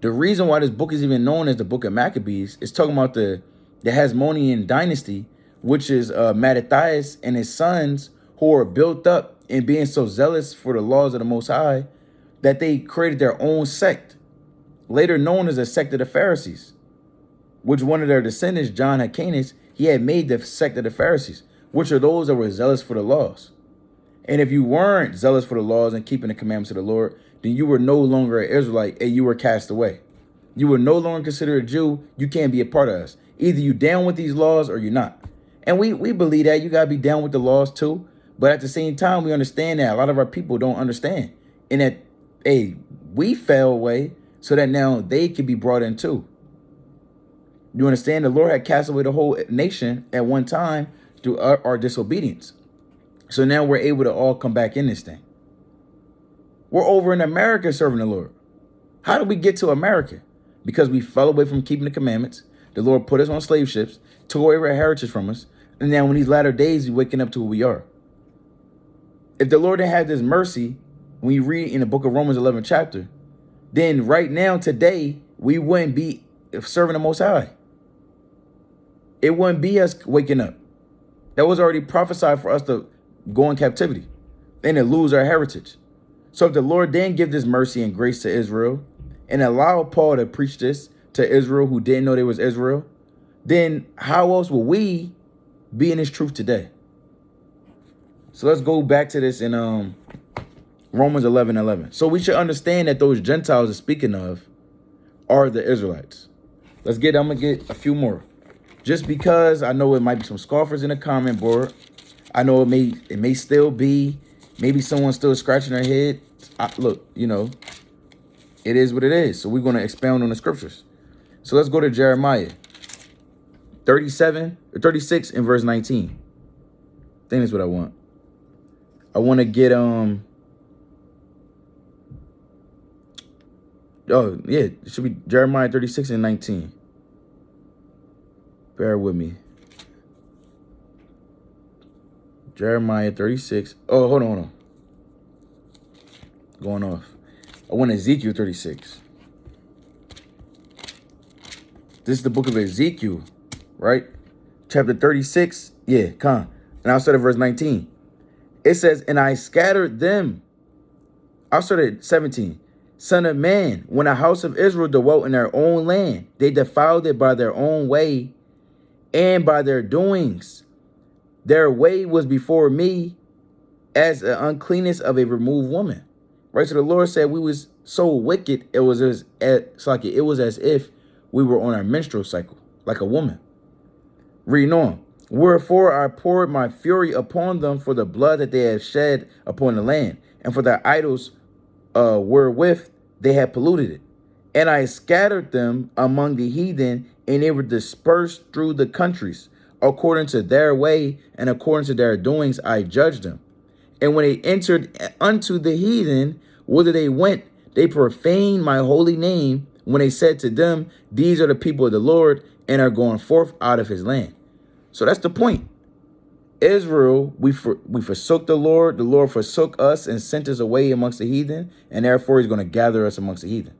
the reason why this book is even known as the book of Maccabees is talking about the Hasmonean dynasty, which is Mattathias and his sons, who were built up in being so zealous for the laws of the Most High that they created their own sect, later known as the sect of the Pharisees, which one of their descendants, John Hyrcanus, he had made the sect of the Pharisees, which are those that were zealous for the laws. And if you weren't zealous for the laws and keeping the commandments of the Lord, then you were no longer an Israelite and you were cast away. You were no longer considered a Jew. You can't be a part of us. Either you down with these laws or you're not. And we believe that you got to be down with the laws too. But at the same time, we understand that a lot of our people don't understand. And that, hey, we fell away so that now they can be brought in too. You understand? The Lord had cast away the whole nation at one time through our disobedience. So now we're able to all come back in this thing. We're over in America serving the Lord. How did we get to America? Because we fell away from keeping the commandments. The Lord put us on slave ships, took away our heritage from us. And now in these latter days, we're waking up to who we are. If the Lord didn't have this mercy, when you read in the book of Romans 11 chapter, then right now, today, we wouldn't be serving the Most High. It wouldn't be us waking up. That was already prophesied for us to go in captivity and to lose our heritage. So if the Lord then give this mercy and grace to Israel and allow Paul to preach this to Israel who didn't know they was Israel, then how else will we be in this truth today? So let's go back to this in Romans 11:11. So we should understand that those Gentiles are speaking of are the Israelites. I'm gonna get a few more. Just because I know it might be some scoffers in the comment board. I know it may still be, maybe someone's still scratching their head. Look, it is what it is. So we're going to expound on the scriptures. So let's go to Jeremiah 36 and verse 19. I think that's what I want. I want to get, it should be Jeremiah 36 and 19. Bear with me. Jeremiah 36. Oh, hold on. Going off. I want Ezekiel 36. This is the book of Ezekiel, right? Chapter 36. Yeah, come. And I'll start at verse 19. It says, and I scattered them. I'll start at 17. Son of man, when the house of Israel dwelt in their own land, they defiled it by their own way and by their doings. Their way was before me, as the uncleanness of a removed woman. Right? So the Lord said we was so wicked, it was as if we were on our menstrual cycle, like a woman. Reading on. Wherefore I poured my fury upon them for the blood that they have shed upon the land, and for their idols wherewith they had polluted it. And I scattered them among the heathen, and they were dispersed through the countries. According to their way and according to their doings, I judged them. And when they entered unto the heathen, whither they went, they profaned my holy name, when they said to them, these are the people of the Lord, and are going forth out of his land. So that's the point. Israel, we forsook the Lord forsook us and sent us away amongst the heathen, and therefore he's going to gather us amongst the heathen.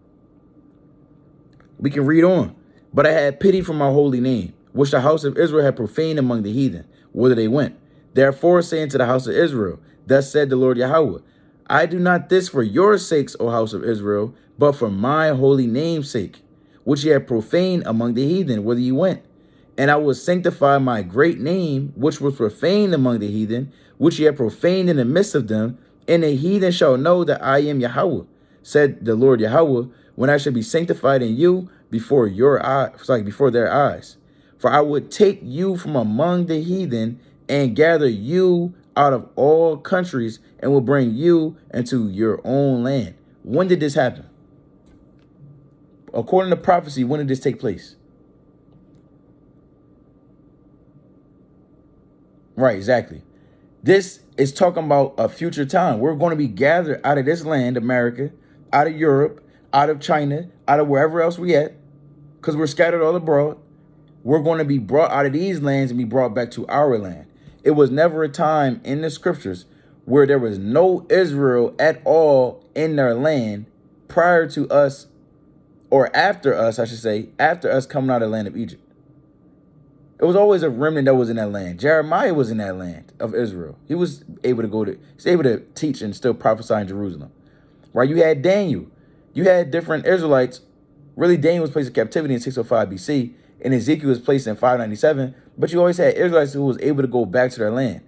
We can read on. But I had pity for my holy name, which the house of Israel had profaned among the heathen, whither they went. Therefore saying to the house of Israel, thus said the Lord Yahweh, I do not this for your sakes, O house of Israel, but for my holy name's sake, which ye have profaned among the heathen, whither ye went. And I will sanctify my great name, which was profaned among the heathen, which ye have profaned in the midst of them, and the heathen shall know that I am Yahweh, said the Lord Yahweh, when I shall be sanctified in you before before their eyes. For I would take you from among the heathen and gather you out of all countries and will bring you into your own land. When did this happen? According to prophecy, when did this take place? Right, exactly. This is talking about a future time. We're going to be gathered out of this land, America, out of Europe, out of China, out of wherever else we at, because we're scattered all abroad. We're going to be brought out of these lands and be brought back to our land. It was never a time in the scriptures where there was no Israel at all in their land prior to us, or after us, I should say, after us coming out of the land of Egypt. It was always a remnant that was in that land. Jeremiah was in that land of Israel. He was able to teach and still prophesy in Jerusalem. Right? You had Daniel. You had different Israelites. Really, Daniel was placed in captivity in 605 BC, and Ezekiel was placed in 597. But you always had Israelites who was able to go back to their land.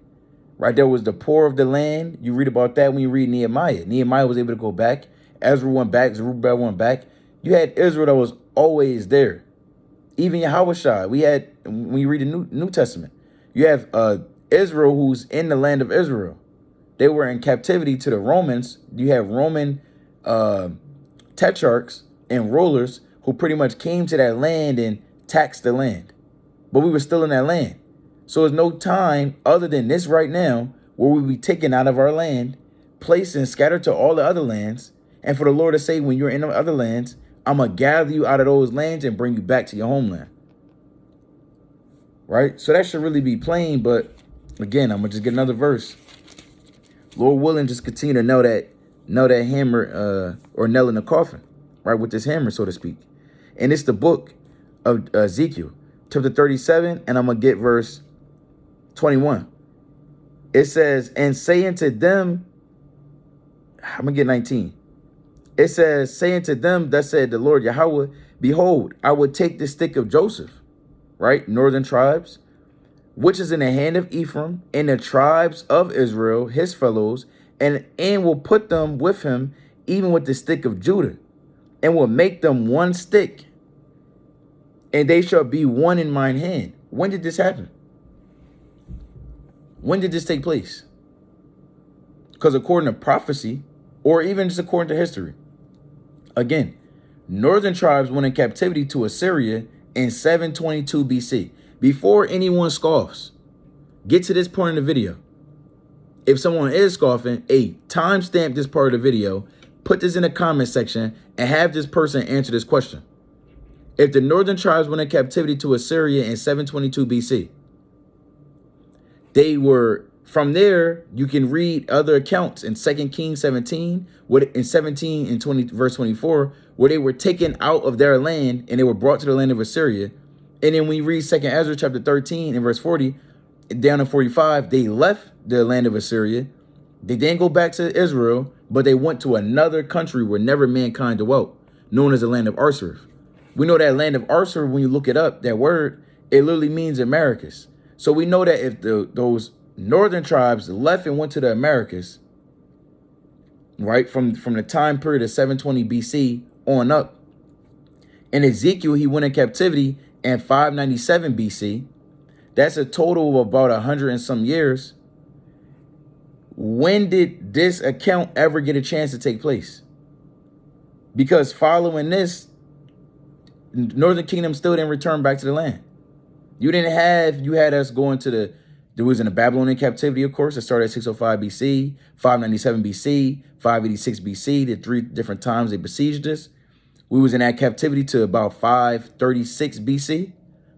Right? There was the poor of the land. You read about that when you read Nehemiah. Nehemiah was able to go back. Ezra went back. Zerubbabel went back. You had Israel that was always there. Even Yahushua, when you read the New Testament, you have Israel who's in the land of Israel. They were in captivity to the Romans. You have Roman tetrarchs and rulers who pretty much came to that land and taxed the land. But we were still in that land. So there's no time other than this right now where we'll be taken out of our land, placed and scattered to all the other lands. And for the Lord to say, when you're in the other lands, I'm going to gather you out of those lands and bring you back to your homeland. Right? So that should really be plain. But again, I'm going to just get another verse. Lord willing, just continue to nail that hammer or nail in the coffin. Right? With this hammer, so to speak. And it's the book of Ezekiel, chapter 37. And I'm going to get verse 21. It says, and say unto them, I'm going to get 19. It says, say unto them, thus said the Lord Yahweh, behold, I would take the stick of Joseph, right? Northern tribes, which is in the hand of Ephraim, and the tribes of Israel, his fellows, and will put them with him, even with the stick of Judah, and will make them one stick, and they shall be one in mine hand. When did this happen? When did this take place? Because according to prophecy, or even just according to history, again, northern tribes went in captivity to Assyria in 722 BC. Before anyone scoffs, get to this point in the video. If someone is scoffing, timestamp this part of the video, put this in the comment section, and have this person answer this question. If the northern tribes went in captivity to Assyria in 722 BC, they were, from there, you can read other accounts in 2 Kings 17, in 17 and 20, verse 24, where they were taken out of their land and they were brought to the land of Assyria. And then when you read 2 Ezra chapter 13 and verse 40, down to 45, they left the land of Assyria. They didn't go back to Israel, but they went to another country where never mankind dwelt, known as the land of Arsareth. We know that land of Arsareth, when you look it up, that word, it literally means Americas. So we know that if those northern tribes left and went to the Americas, right? From the time period of 720 BC on up. In Ezekiel, he went in captivity in 597 BC. That's a total of about 100 and some years. When did this account ever get a chance to take place? Because following this, Northern Kingdom still didn't return back to the land. You had us going to there was in the Babylonian captivity, of course. It started at 605 BC, 597 BC, 586 BC, the 3 different times they besieged us. We was in that captivity to about 536 BC,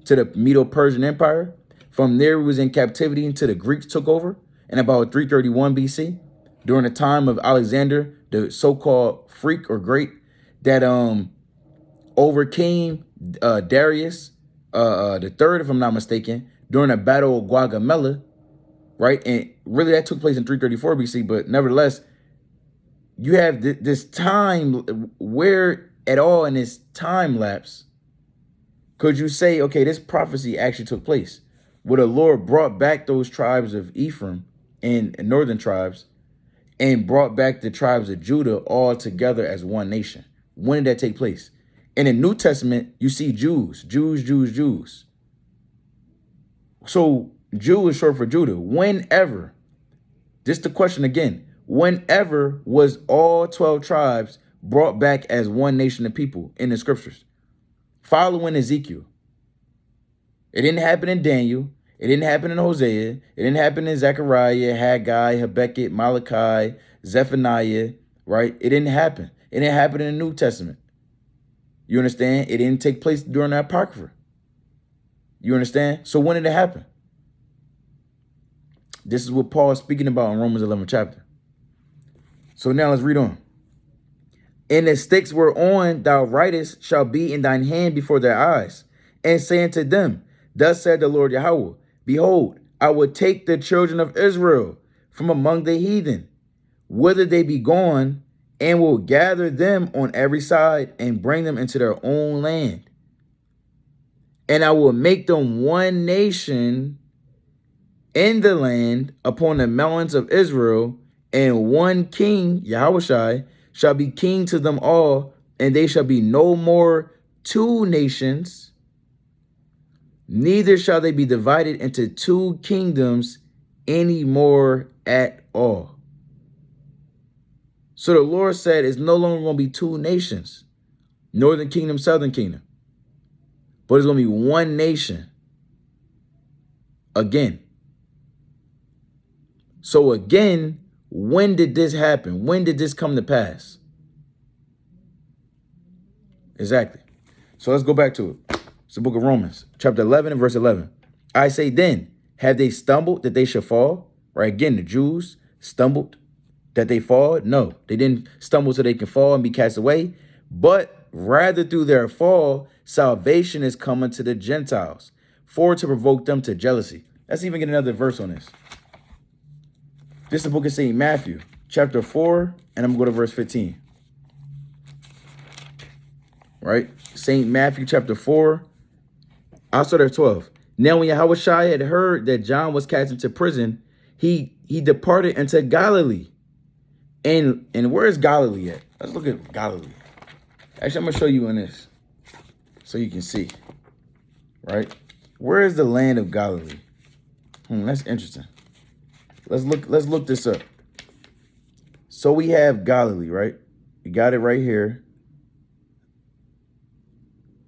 to the Medo-Persian Empire. From there, we was in captivity until the Greeks took over in about 331 BC, during the time of Alexander, the so-called freak or great, that overcame Darius the third, if I'm not mistaken, during the Battle of Gaugamela, right? And really that took place in 334 BC, but nevertheless, you have this time. Where at all in this time lapse could you say, okay, this prophecy actually took place, where the Lord brought back those tribes of Ephraim and northern tribes and brought back the tribes of Judah all together as one nation? When did that take place? In the New Testament, you see Jews. So Jew is short for Judah. Whenever, just the question again, whenever was all 12 tribes brought back as one nation of people in the scriptures? Following Ezekiel. It didn't happen in Daniel. It didn't happen in Hosea. It didn't happen in Zechariah, Haggai, Habakkuk, Malachi, Zephaniah, right? It didn't happen. It didn't happen in the New Testament. You understand? It didn't take place during the Apocrypha. You understand? So when did it happen? This is what Paul is speaking about in Romans 11 chapter. So now let's read on. And the sticks whereon thou writest shall be in thine hand before their eyes, and say unto them, thus said the Lord Yahweh, behold, I will take the children of Israel from among the heathen, whither they be gone, and will gather them on every side and bring them into their own land. And I will make them one nation in the land upon the mountains of Israel, and one king, Yahushai, shall be king to them all, and they shall be no more 2 nations, neither shall they be divided into 2 kingdoms any more at all. So the Lord said it's no longer going to be 2 nations, northern kingdom, southern kingdom, but it's going to be one nation again. So again, when did this happen? When did this come to pass? Exactly. So let's go back to it. It's the book of Romans, chapter 11 and verse 11. I say then, have they stumbled that they should fall? Right, again, the Jews stumbled that they fall? No, they didn't stumble so they can fall and be cast away, but rather through their fall, salvation is coming to the Gentiles, for to provoke them to jealousy. Let's even get another verse on this. This is the book of St. Matthew, chapter 4, and I'm going to go to verse 15. Right? St. Matthew, chapter 4, I'll start at 12. Now when Yahushua had heard that John was cast into prison, he departed into Galilee. And where is Galilee at? Let's look at Galilee. Actually, I'm going to show you in this so you can see. Right? Where is the land of Galilee? That's interesting. Let's look this up. So we have Galilee, right? We got it right here.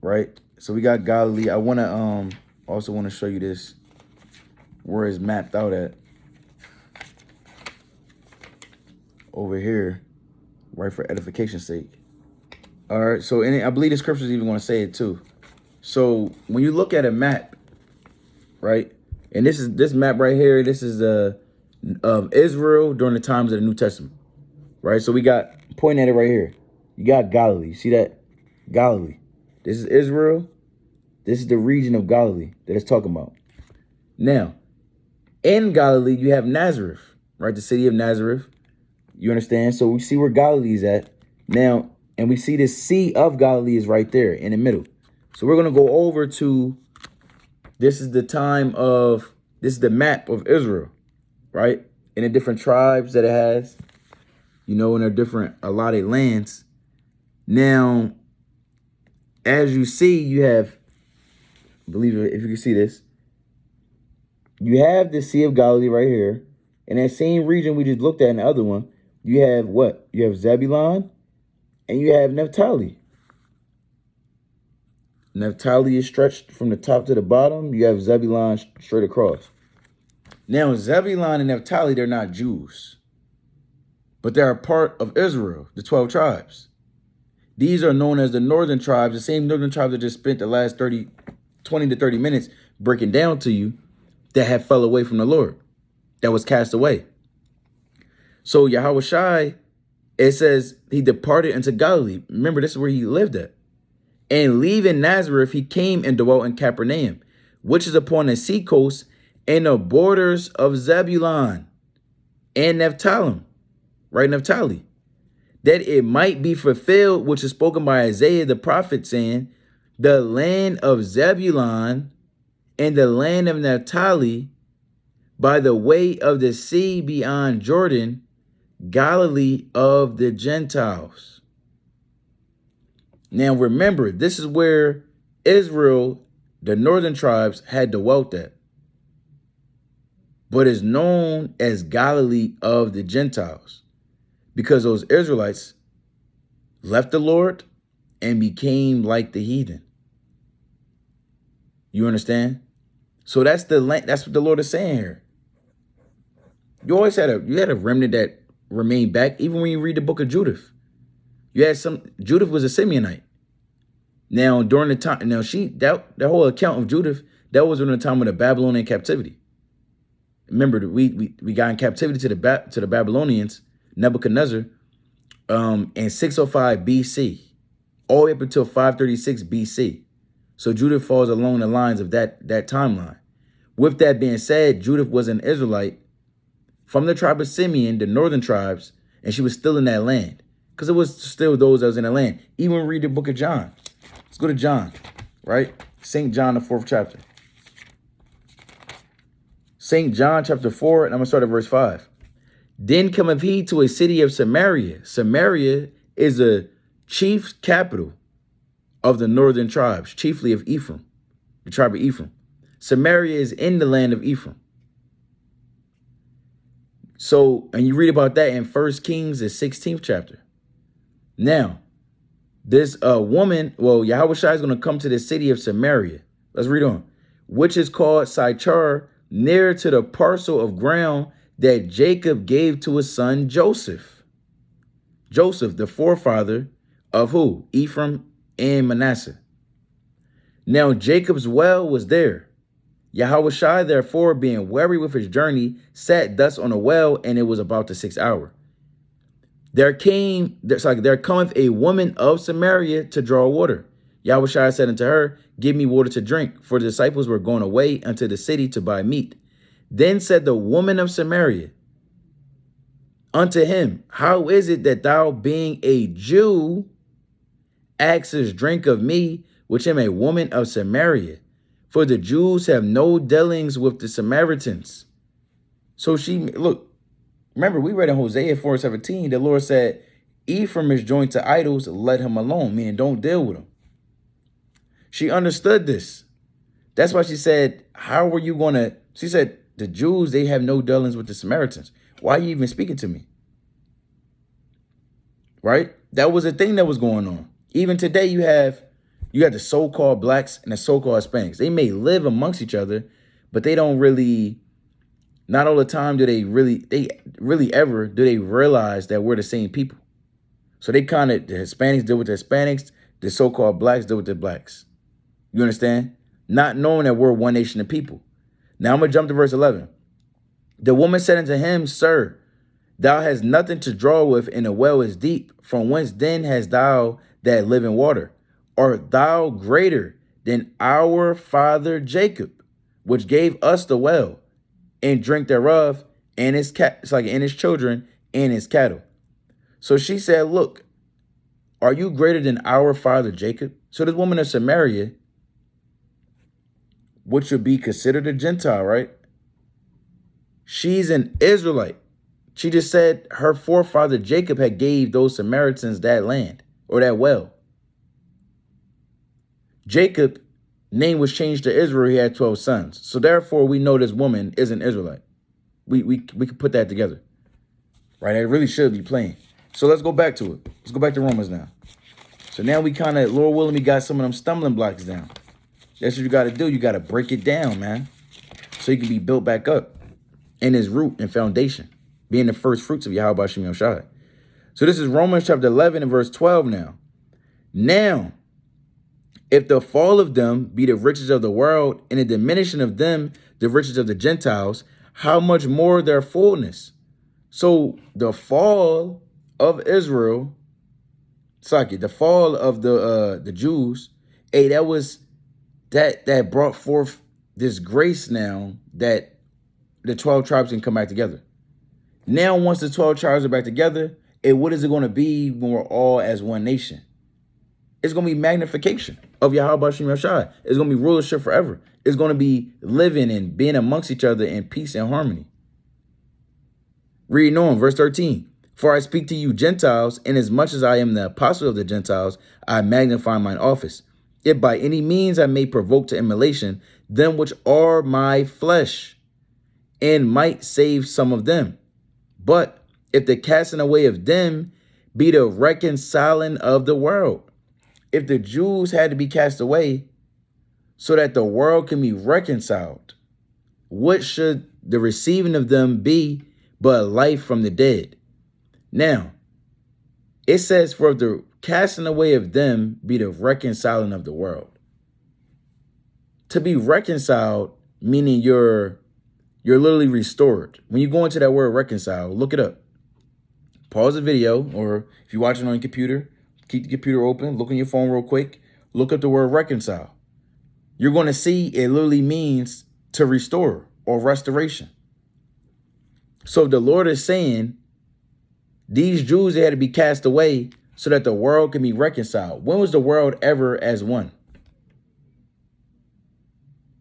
Right? So we got Galilee. I want to also want to show you this, where it's mapped out at. Over here, right, for edification's sake. All right, so I believe the scriptures even want to say it too. So when you look at a map, right, and this map right here, this is of Israel during the times of the New Testament, right? So we got, pointing at it right here, you got Galilee. See that? Galilee. This is Israel. This is the region of Galilee that it's talking about. Now, in Galilee, you have Nazareth, right? The city of Nazareth. You understand? So we see where Galilee is at now, and we see the Sea of Galilee is right there in the middle. So we're going to go over to, this is the map of Israel. right? And the different tribes that it has, you know, in their different allotted lands. Now, as you see, you have, I believe if you can see this, you have the Sea of Galilee right here. In that same region we just looked at in the other one, you have what? You have Zebulon and you have Naphtali. Naphtali is stretched from the top to the bottom. You have Zebulon straight across. Now, Zebulon and Naphtali, they're not Jews, but they're a part of Israel, the 12 tribes. These are known as the northern tribes, the same northern tribes that just spent the last 20 to 30 minutes breaking down to you, that have fell away from the Lord, that was cast away. So Yahweh Shai, it says he departed into Galilee. Remember, this is where he lived at. And leaving Nazareth, he came and dwelt in Capernaum, which is upon the sea coast and the borders of Zebulun and Naphtali, right? Naphtali, that it might be fulfilled, which is spoken by Isaiah the prophet, saying, the land of Zebulun and the land of Naphtali, by the way of the sea beyond Jordan, Galilee of the Gentiles. Now remember, this is where Israel, the northern tribes, had dwelt at, but is known as Galilee of the Gentiles, because those Israelites left the Lord and became like the heathen. You understand? So that's the land. That's what the Lord is saying here. You always had a remnant that remained back. Even when you read the book of Judith, you had Judith was a Simeonite. Now during the time, that whole account of Judith, that was during the time of the Babylonian captivity. Remember, we got in captivity to the Babylonians, Nebuchadnezzar, in 605 BC, all the way up until 536 BC. So Judith falls along the lines of that timeline. With that being said, Judith was an Israelite from the tribe of Simeon, the northern tribes, and she was still in that land, because it was still those that was in the land. Even read the book of John. Let's go to John, right? St. John, the 4th chapter. St. John chapter 4, and I'm going to start at verse 5. Then cometh he to a city of Samaria. Samaria is a chief capital of the northern tribes, chiefly of Ephraim, the tribe of Ephraim. Samaria is in the land of Ephraim. So, and you read about that in 1 Kings, the 16th chapter. Now, this woman, Yahweh Shai is going to come to the city of Samaria. Let's read on. Which is called Sychar, near to the parcel of ground that Jacob gave to his son Joseph. Joseph, the forefather of who? Ephraim and Manasseh. Now Jacob's well was there. Yahweh Shai, therefore, being weary with his journey, sat thus on a well, and it was about the 6th hour. There cometh a woman of Samaria to draw water. Yahweh Shai said unto her, give me water to drink, for the disciples were going away unto the city to buy meat. Then said the woman of Samaria unto him, how is it that thou, being a Jew, askest drink of me, which am a woman of Samaria? For the Jews have no dealings with the Samaritans. So remember, we read in Hosea 4:17, the Lord said, Ephraim is joined to idols, let him alone, meaning don't deal with him. She understood this. That's why she said, she said, the Jews, they have no dealings with the Samaritans. Why are you even speaking to me? Right? That was a thing that was going on. Even today, you have the so-called blacks and the so-called Hispanics. They may live amongst each other, but they don't really, not all the time do they really ever do they realize that we're the same people. So the Hispanics deal with the Hispanics, the so-called blacks deal with the blacks. You understand? Not knowing that we're one nation of people. Now I'm going to jump to verse 11. The woman said unto him, Sir, thou hast nothing to draw with, and the well is deep. From whence then hast thou that living water? Art thou greater than our father Jacob, which gave us the well, and drink thereof, and his and his children, and his cattle? So she said, look, are you greater than our father Jacob? So this woman of Samaria, which would be considered a Gentile, right? She's an Israelite. She just said her forefather Jacob had gave those Samaritans that land or that well. Jacob, name was changed to Israel. He had 12 sons. So therefore, we know this woman is an Israelite. We could put that together. Right? It really should be plain. So let's go back to it. Let's go back to Romans now. So now we kind of, Lord willing, we got some of them stumbling blocks down. That's what you got to do. You got to break it down, man. So you can be built back up in his root and foundation, being the first fruits of Yahweh Shem Yoshai. So this is Romans chapter 11 and verse 12 now. Now, if the fall of them be the riches of the world, and the diminishing of them the riches of the Gentiles, how much more their fullness? So the fall of Israel, the fall of the Jews, that brought forth this grace now that the 12 tribes can come back together. Now, once the 12 tribes are back together, what is it going to be when we're all as one nation? It's going to be magnification of Yahweh Shem Yoshai. It's going to be rulership forever. It's going to be living and being amongst each other in peace and harmony. Reading on, verse 13. For I speak to you Gentiles, inasmuch as I am the apostle of the Gentiles, I magnify mine office. If by any means I may provoke to immolation them which are my flesh, and might save some of them. But if the casting away of them be the reconciling of the world, if the Jews had to be cast away so that the world can be reconciled, what should the receiving of them be but life from the dead? Now, it says, for if the casting away of them be the reconciling of the world. To be reconciled, meaning you're literally restored. When you go into that word reconcile, look it up. Pause the video, or if you're watching on your computer, keep the computer open, look on your phone real quick, look up the word reconcile. You're going to see it literally means to restore or restoration. So the Lord is saying these Jews, they had to be cast away so that the world can be reconciled. When was the world ever as one?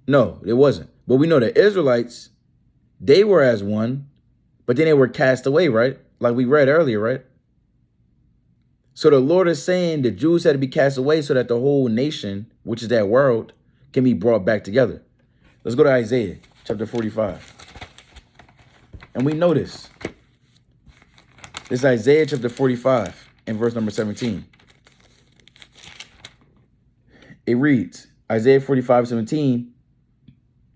No, it wasn't. But we know the Israelites, they were as one, but then they were cast away, right? Like we read earlier, right? So the Lord is saying the Jews had to be cast away so that the whole nation, which is that world, can be brought back together. Let's go to Isaiah chapter 45. And we know this. This is Isaiah chapter 45 and verse number 17. It reads, Isaiah 45:17,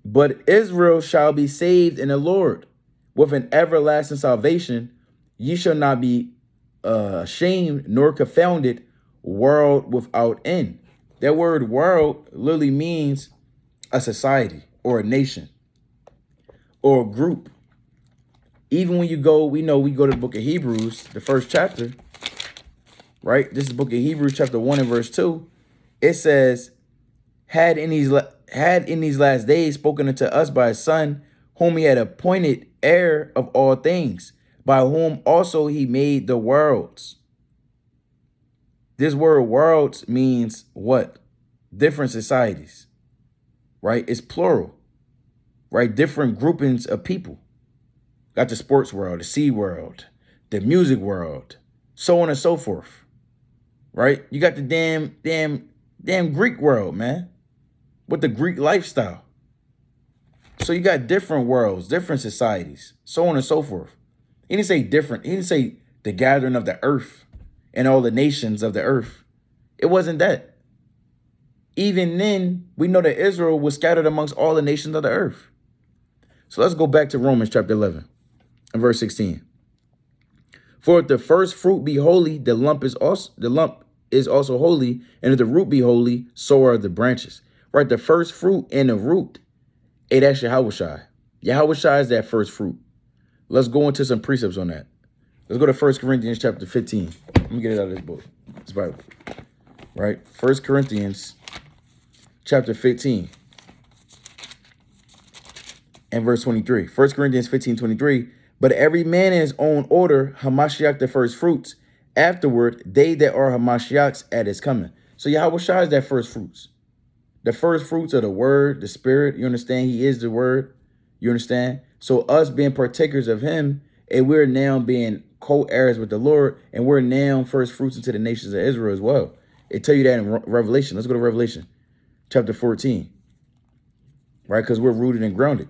but Israel shall be saved in the Lord with an everlasting salvation. Ye shall not be ashamed nor confounded, world without end. That word world literally means a society or a nation or a group. Even when you go, we go to the book of Hebrews, the first chapter, right? This is the book of Hebrews chapter 1 and verse 2. It says, had in these last days spoken unto us by his son, whom he had appointed heir of all things, by whom also he made the worlds. This word worlds means what? Different societies, right? It's plural, right? Different groupings of people. Got the sports world, the sea world, the music world, so on and so forth, right? You got the damn Greek world, man, with the Greek lifestyle. So you got different worlds, different societies, so on and so forth. He didn't say different. He didn't say the gathering of the earth and all the nations of the earth. It wasn't that. Even then, we know that Israel was scattered amongst all the nations of the earth. So let's go back to Romans chapter 11 and verse 16. For if the first fruit be holy, the lump is also holy, and if the root be holy, so are the branches. Right, the first fruit and the root, that's Yahushai. Yahushai is that first fruit. Let's go into some precepts on that. Let's go to 1 Corinthians chapter 15. Let me get it out of this book, this Bible. Right, 1 Corinthians chapter 15 and verse 23. 1 Corinthians 15:23. But every man in his own order, Hamashiach the first fruits. Afterward, they that are Hamashiachs at his coming. So Yahushai is that first fruits. The first fruits of the word, the spirit. You understand? He is the word. You understand? So us being partakers of him, and we're now being co-heirs with the Lord, and we're now first fruits into the nations of Israel as well. It tell you that in Revelation. Let's go to Revelation chapter 14, right? Because we're rooted and grounded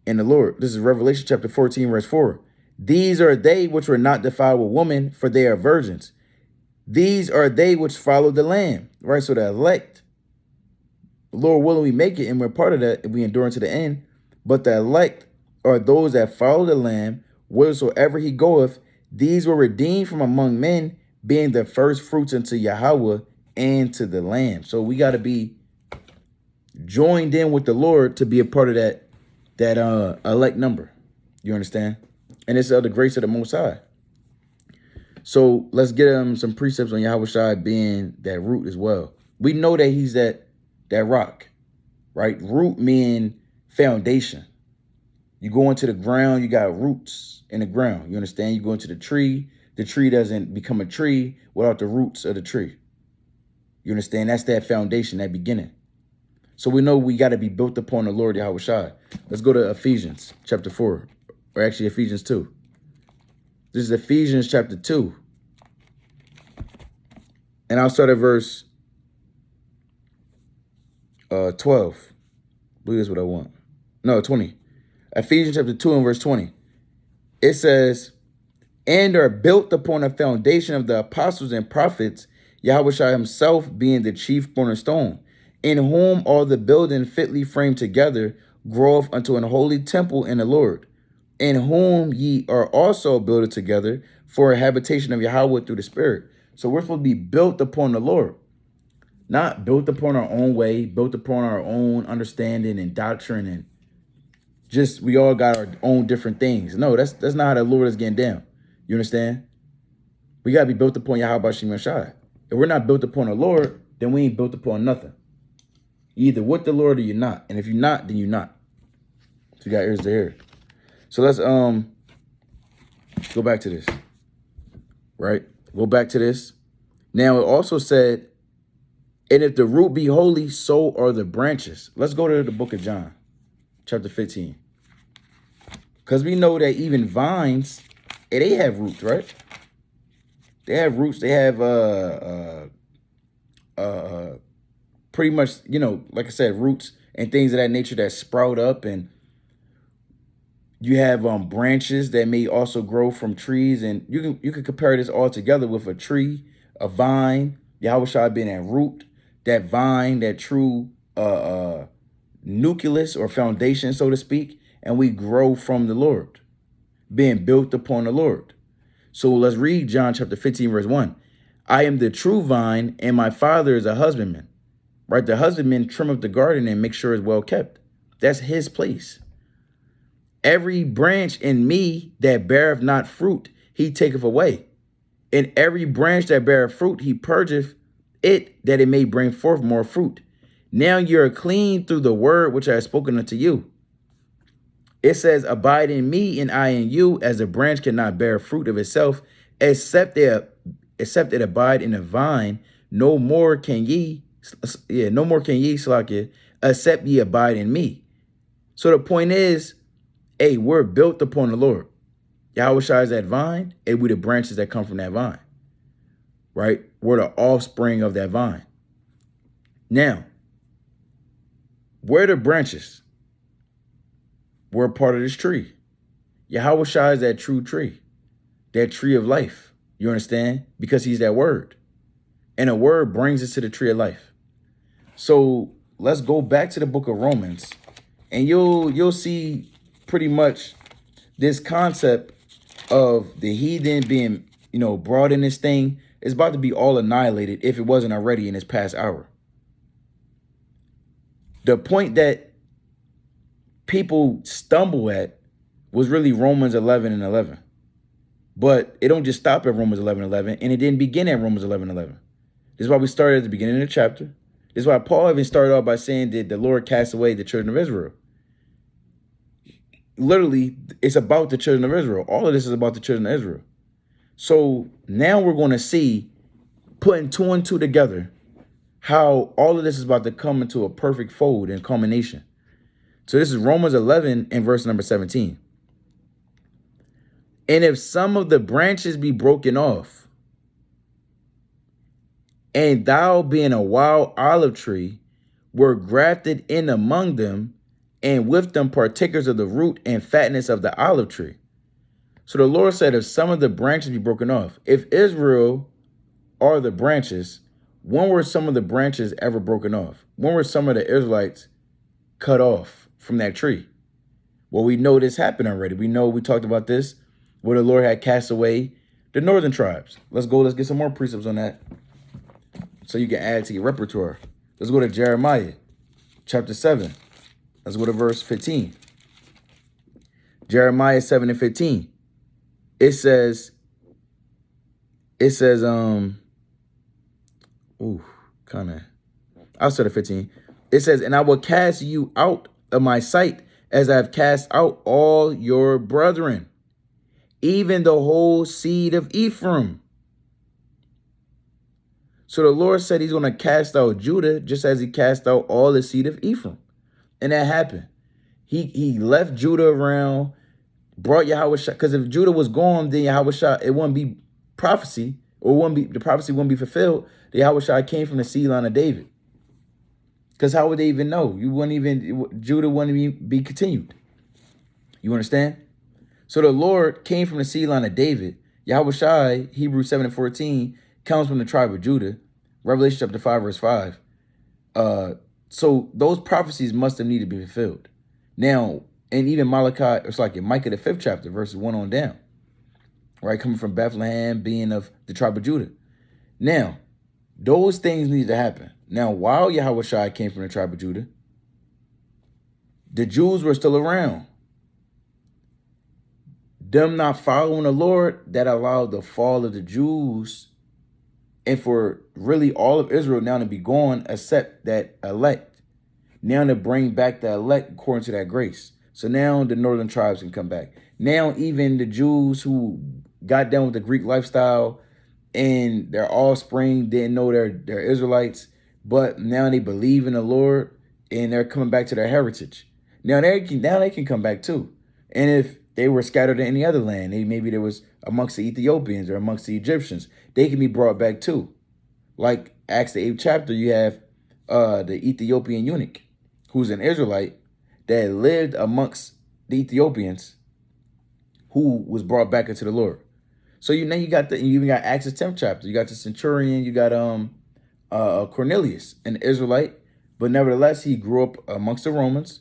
in the Lord. This is Revelation chapter 14, verse 4. These are they which were not defiled with woman, for they are virgins. These are they which follow the Lamb, right? So the elect, Lord willing, we make it, and we're part of that if we endure to the end. But the elect are those that follow the Lamb, whithersoever he goeth. These were redeemed from among men, being the first fruits unto Yahweh and to the Lamb. So we got to be joined in with the Lord to be a part of that elect number. You understand? And it's of the grace of the Most High. So let's get some precepts on Yahweh Shai being that root as well. We know that he's that rock, right? Root mean foundation. You go into the ground, you got roots in the ground. You understand? You go into the tree doesn't become a tree without the roots of the tree. You understand? That's that foundation, that beginning. So we know we got to be built upon the Lord Yahweh Shai. Let's go to Ephesians chapter 4, or actually Ephesians 2. This is Ephesians chapter 2. And I'll start at verse 12. I believe that's what I want. No, 20. Ephesians chapter 2 and verse 20. It says, and are built upon a foundation of the apostles and prophets, Yahweh Shai himself being the chief cornerstone, in whom all the building fitly framed together groweth unto an holy temple in the Lord, in whom ye are also builded together for a habitation of Yahweh through the Spirit. So we're supposed to be built upon the Lord, not built upon our own way, built upon our own understanding and doctrine, and just we all got our own different things. No, that's not how the Lord is getting down. You understand? We got to be built upon Yahweh Shem Shai. If we're not built upon the Lord, then we ain't built upon nothing. You're either with the Lord or you're not. And if you're not, then you're not. So you got ears to hear. So let's go back to this. Right? Go back to this. Now it also said, and if the root be holy, so are the branches. Let's go to the book of John, chapter 15. Because we know that even vines, they have roots, right? They have roots. They have pretty much, you know, like I said, roots and things of that nature that sprout up, and you have branches that may also grow from trees, and you can compare this all together with a tree, a vine, Yahweh Shai being that root, that vine, that true nucleus or foundation, so to speak, and we grow from the Lord, being built upon the Lord. So let's read John chapter 15, verse 1. I am the true vine, and my Father is a husbandman. Right? The husbandman trimmeth the garden and make sure it's well kept. That's his place. Every branch in me that beareth not fruit, he taketh away. And every branch that beareth fruit, he purgeth it, that it may bring forth more fruit. Now you are clean through the word which I have spoken unto you. It says, abide in me and I in you, as a branch cannot bear fruit of itself, except it abide in the vine. No more can ye, Slakia, except ye abide in me. So the point is, hey, we're built upon the Lord. Yahweh Shai is that vine, and we the branches that come from that vine. Right? We're the offspring of that vine. Now, where the branches? We're a part of this tree. Yahweh Shai is that true tree, that tree of life. You understand? Because he's that word. And a word brings us to the tree of life. So let's go back to the book of Romans, and you'll see pretty much this concept of the heathen being, you know, brought in this thing is about to be all annihilated if it wasn't already in this past hour. The point that people stumble at was really Romans 11 and 11. But it don't just stop at Romans 11 and 11, and it didn't begin at Romans 11 and 11. This is why we started at the beginning of the chapter. This is why Paul even started off by saying that the Lord cast away the children of Israel. Literally, it's about the children of Israel. All of this is about the children of Israel. So now we're going to see, putting two and two together, how all of this is about to come into a perfect fold and culmination. So this is Romans 11 and verse number 17. And if some of the branches be broken off, and thou being a wild olive tree, were grafted in among them, and with them partakers of the root and fatness of the olive tree. So the Lord said, if some of the branches be broken off, if Israel are the branches, when were some of the branches ever broken off? When were some of the Israelites cut off from that tree? Well, we know this happened already. We know we talked about this, where the Lord had cast away the northern tribes. Let's get some more precepts on that so you can add to your repertoire. Let's go to Jeremiah chapter 7. Let's go to verse 15. Jeremiah 7 and 15. It says, I'll start at 15. It says, and I will cast you out of my sight as I have cast out all your brethren, even the whole seed of Ephraim. So the Lord said he's going to cast out Judah just as he cast out all the seed of Ephraim. And that happened. He left Judah around, brought Yahweh, because if Judah was gone, then Yahweh, it wouldn't be prophecy, or the prophecy wouldn't be fulfilled. The Yahweh came from the seed line of David. Because how would they even know? Judah wouldn't even be continued. You understand? So the Lord came from the seed line of David. Yahweh, Hebrews 7 and 14, comes from the tribe of Judah. Revelation chapter 5, verse 5. So those prophecies must have needed to be fulfilled. Now, and even Malachi, it's like in Micah, the 5th chapter, verses 1 on down. Right? Coming from Bethlehem, being of the tribe of Judah. Now, those things need to happen. Now, while Yahweh came from the tribe of Judah, the Jews were still around. Them not following the Lord, that allowed the fall of the Jews, and for really all of Israel now to be gone, except that elect. Now to bring back the elect according to that grace. So now the northern tribes can come back. Now even the Jews who got done with the Greek lifestyle and their offspring didn't know they're Israelites, but now they believe in the Lord and they're coming back to their heritage. Now they can come back too. And if they were scattered in any other land, maybe there was amongst the Ethiopians or amongst the Egyptians, they can be brought back too. Like Acts the 8th chapter, you have the Ethiopian eunuch, who's an Israelite that lived amongst the Ethiopians, who was brought back into the Lord. So you even got Acts the 10th chapter. You got the centurion. You got Cornelius, an Israelite, but nevertheless he grew up amongst the Romans.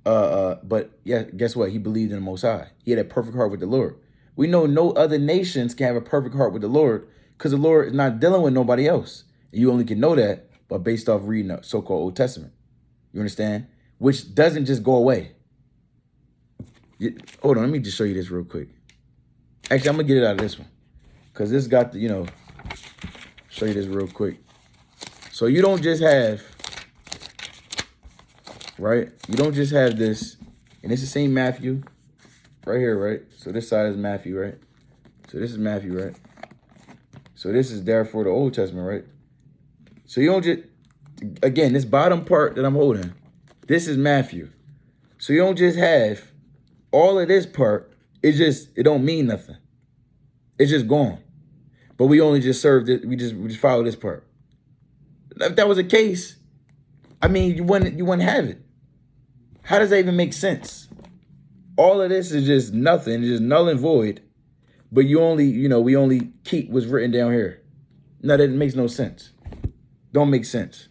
But yeah, guess what? He believed in the Most High. He had a perfect heart with the Lord. We know no other nations can have a perfect heart with the Lord because the Lord is not dealing with nobody else. And you only can know that but based off reading the so-called Old Testament. You understand? Which doesn't just go away. Hold on, let me just show you this real quick. Actually, I'm going to get it out of this one because this got the, show you this real quick. So you don't just have, right? You don't just have this, and this is St. Matthew right here, right? So this side is Matthew, right? So this is Matthew, right? So this is therefore the Old Testament, right? So you don't just, again, this bottom part that I'm holding, this is Matthew. So you don't just have all of this part. It don't mean nothing. It's just gone. But we only just served it. We just follow this part. If that was the case, I mean, you wouldn't have it. How does that even make sense? All of this is just nothing. It's just null and void. But we only keep what's written down here. No, that makes no sense. Don't make sense.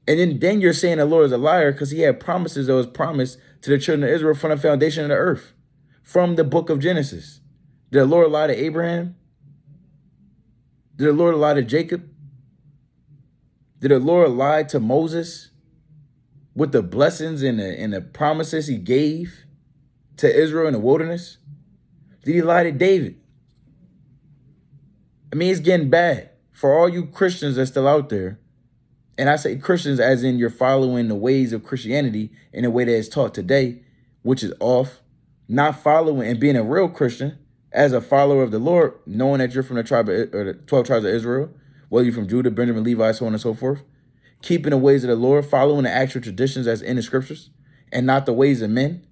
And then you're saying the Lord is a liar because he had promises that was promised to the children of Israel from the foundation of the earth. From the book of Genesis. Did the Lord lie to Abraham? Did the Lord lie to Jacob? Did the Lord lie to Moses with the blessings and the promises he gave to Israel in the wilderness? Did he lie to David? I mean, it's getting bad for all you Christians that's still out there. And I say Christians as in you're following the ways of Christianity in the way that it's taught today, which is off. Not following and being a real Christian as a follower of the Lord, knowing that you're from the tribe or the 12 tribes of Israel, whether you're from Judah, Benjamin, Levi, so on and so forth. Keeping the ways of the Lord, following the actual traditions that's in the scriptures, and not the ways of men.